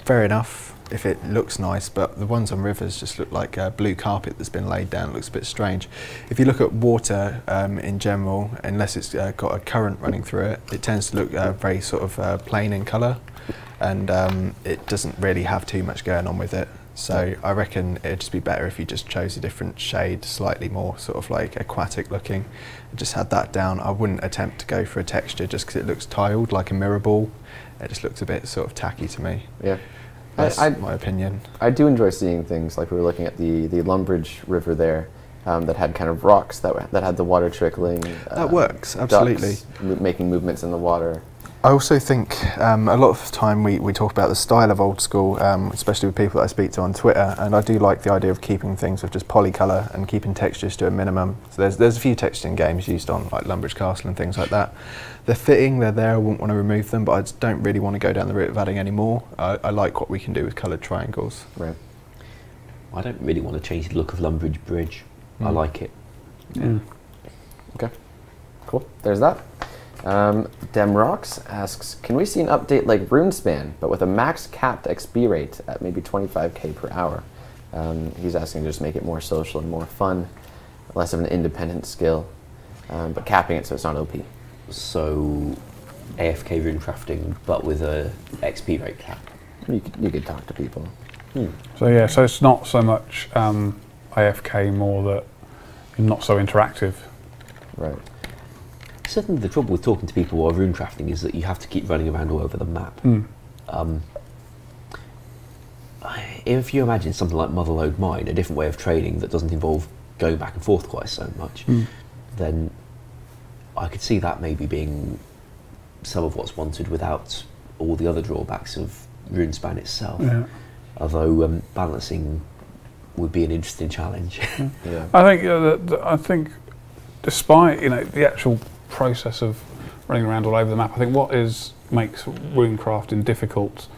fair enough if it looks nice, but the ones on rivers just look like a blue carpet that's been laid down. It looks a bit strange. If you look at water in general, unless it's got a current running through it, it tends to look very sort of plain in colour, and it doesn't really have too much going on with it. So I reckon it'd just be better if you just chose a different shade, slightly more sort of like aquatic looking, and just had that down. I wouldn't attempt to go for a texture just because it looks tiled like a mirror ball. It just looks a bit sort of tacky to me. Yeah. That's my opinion. I do enjoy seeing things like we were looking at the Lumbridge River there that had kind of rocks that had the water trickling. That works, absolutely. Ducks making movements in the water. I also think a lot of the time we talk about the style of old school, especially with people that I speak to on Twitter, and I do like the idea of keeping things with just polycolour and keeping textures to a minimum. So there's a few texturing games used on like Lumbridge Castle and things like that. They're fitting, they're there, I wouldn't want to remove them, but I just don't really want to go down the route of adding any more. I like what we can do with coloured triangles. Right. I don't really want to change the look of Lumbridge Bridge. I like it. Yeah. Okay. Cool. There's that. Demrox asks, can we see an update like RuneSpan, but with a max capped XP rate at maybe 25k per hour? He's asking to just make it more social and more fun, less of an independent skill, but capping it so it's not OP. So AFK rune crafting, but with a XP rate cap. You could talk to people. So yeah, so it's not so much AFK, more that you're not so interactive. Right. Certainly the trouble with talking to people while rune crafting is that you have to keep running around all over the map. If you imagine something like Motherlode Mine, a different way of trading that doesn't involve going back and forth quite so much, then I could see that maybe being some of what's wanted without all the other drawbacks of RuneSpan itself. Yeah. Although balancing would be an interesting challenge. Yeah. I think, despite the actual process of running around all over the map, I think what makes rune crafting difficult,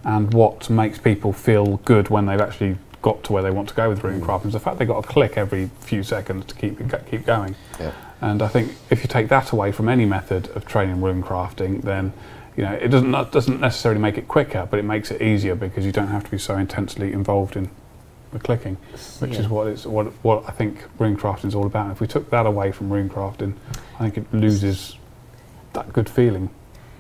and what makes people feel good when they've actually got to where they want to go with rune crafting is the fact they've got to click every few seconds to keep going. Yeah. And I think if you take that away from any method of training rune crafting, then it doesn't necessarily make it quicker, but it makes it easier because you don't have to be so intensely involved in the clicking, which is what I think rune crafting is all about. If we took that away from rune crafting, I think it loses that good feeling.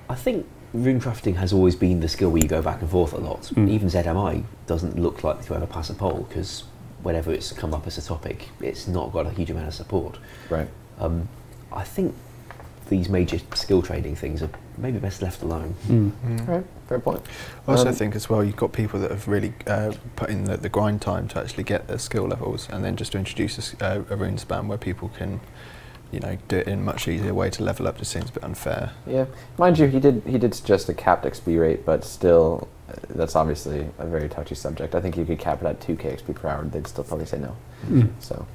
I think rune crafting has always been the skill where you go back and forth a lot. Even ZMI doesn't look like to ever pass a poll because whenever it's come up as a topic, it's not got a huge amount of support. Right. I think these major skill trading things are maybe best left alone. All right, fair point. I also think as well, you've got people that have really put in the grind time to actually get their skill levels, and then just to introduce a rune spam where people can, you know, do it in a much easier way to level up just seems a bit unfair. Yeah, mind you, he did suggest a capped XP rate, but still, that's obviously a very touchy subject. I think you could cap it at 2k XP per hour, they'd still probably say no. So,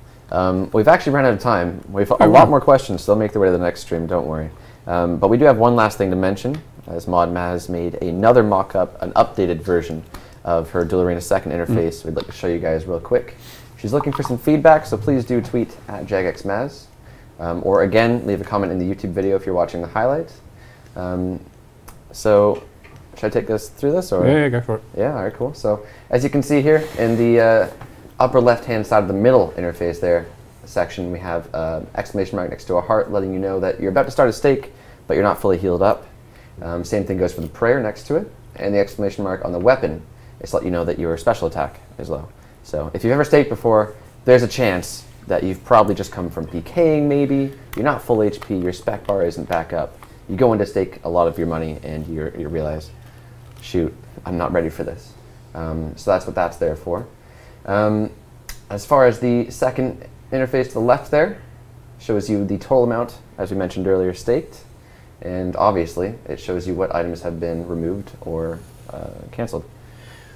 we've actually run out of time. We've a lot more questions, so they'll make their way to the next stream, don't worry. But we do have one last thing to mention, as Mod Maz made another mock-up, an updated version of her Duel Arena 2nd interface. We'd like to show you guys real quick. She's looking for some feedback, so please do tweet at JagXMaz. Or again, leave a comment in the YouTube video if you're watching the highlight. So, should I take us through this? Or? Yeah, go for it. Yeah, all right, cool. So, as you can see here in the upper left-hand side of the middle interface there section, we have exclamation mark next to a heart letting you know that you're about to start a stake, but you're not fully healed up. Same thing goes for the prayer next to it, and the exclamation mark on the weapon is to let you know that your special attack is low. So, if you've ever staked before, there's a chance that you've probably just come from PKing maybe, you're not full HP, your spec bar isn't back up. You go in to stake a lot of your money and you realize, shoot, I'm not ready for this. So that's what that's there for. As far as the second interface to the left there, shows you the total amount, as we mentioned earlier, staked. And obviously, it shows you what items have been removed or canceled,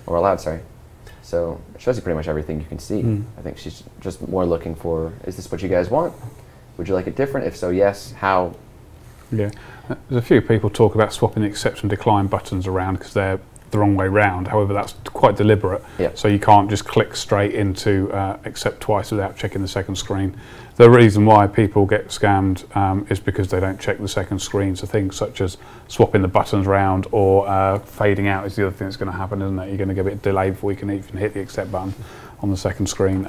or allowed, sorry. So it shows you pretty much everything you can see. I think she's just more looking for, is this what you guys want? Would you like it different? If so, yes. How? Yeah, there's a few people talk about swapping the accept and decline buttons around because they're the wrong way round. However, that's quite deliberate. Yeah. So you can't just click straight into accept twice without checking the second screen. The reason why people get scammed is because they don't check the second screen. So things such as swapping the buttons around or fading out is the other thing that's going to happen, isn't it? You're going to get a bit delayed before you can even hit the accept button on the second screen.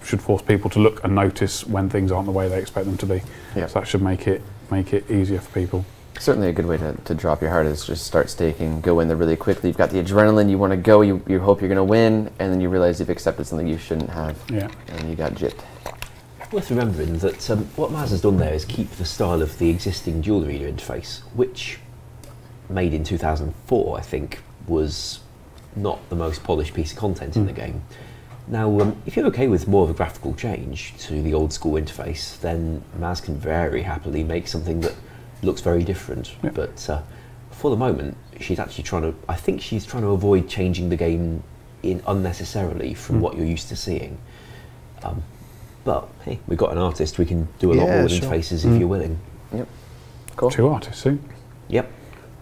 Should force people to look and notice when things aren't the way they expect them to be. Yeah. So that should make it easier for people. Certainly a good way to drop your heart is just start staking, go in there really quickly. You've got the adrenaline, you want to go, you hope you're going to win, and then you realize you've accepted something you shouldn't have, and you got gypped. Worth remembering that what Maz has done there is keep the style of the existing Duel Arena interface, which, made in 2004, I think, was not the most polished piece of content in the game. Now, if you're okay with more of a graphical change to the old school interface, then Maz can very happily make something that looks very different. But for the moment, she's actually I think she's trying to avoid changing the game unnecessarily from what you're used to seeing. But hey, we've got an artist, we can do a lot more with interfaces if you're willing. Yep. Cool. 2 artists soon. Yep.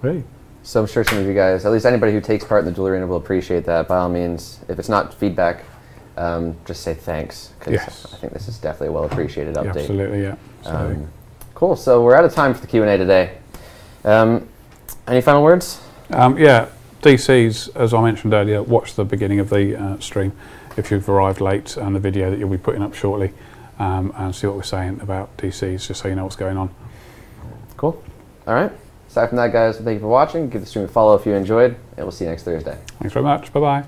Hey. So I'm sure some of you guys, at least anybody who takes part in the Duel Arena will appreciate that. By all means, if it's not feedback, just say thanks, because I think this is definitely a well appreciated update. Yeah, absolutely, yeah. So Cool, so we're out of time for the Q&A today. Any final words? Yeah, DCs, as I mentioned earlier, watch the beginning of the stream if you've arrived late, and the video that you'll be putting up shortly, and see what we're saying about DCs, just so you know what's going on. Cool. All right. Aside from that, guys, thank you for watching. Give the stream a follow if you enjoyed, and we'll see you next Thursday. Thanks very much. Bye-bye.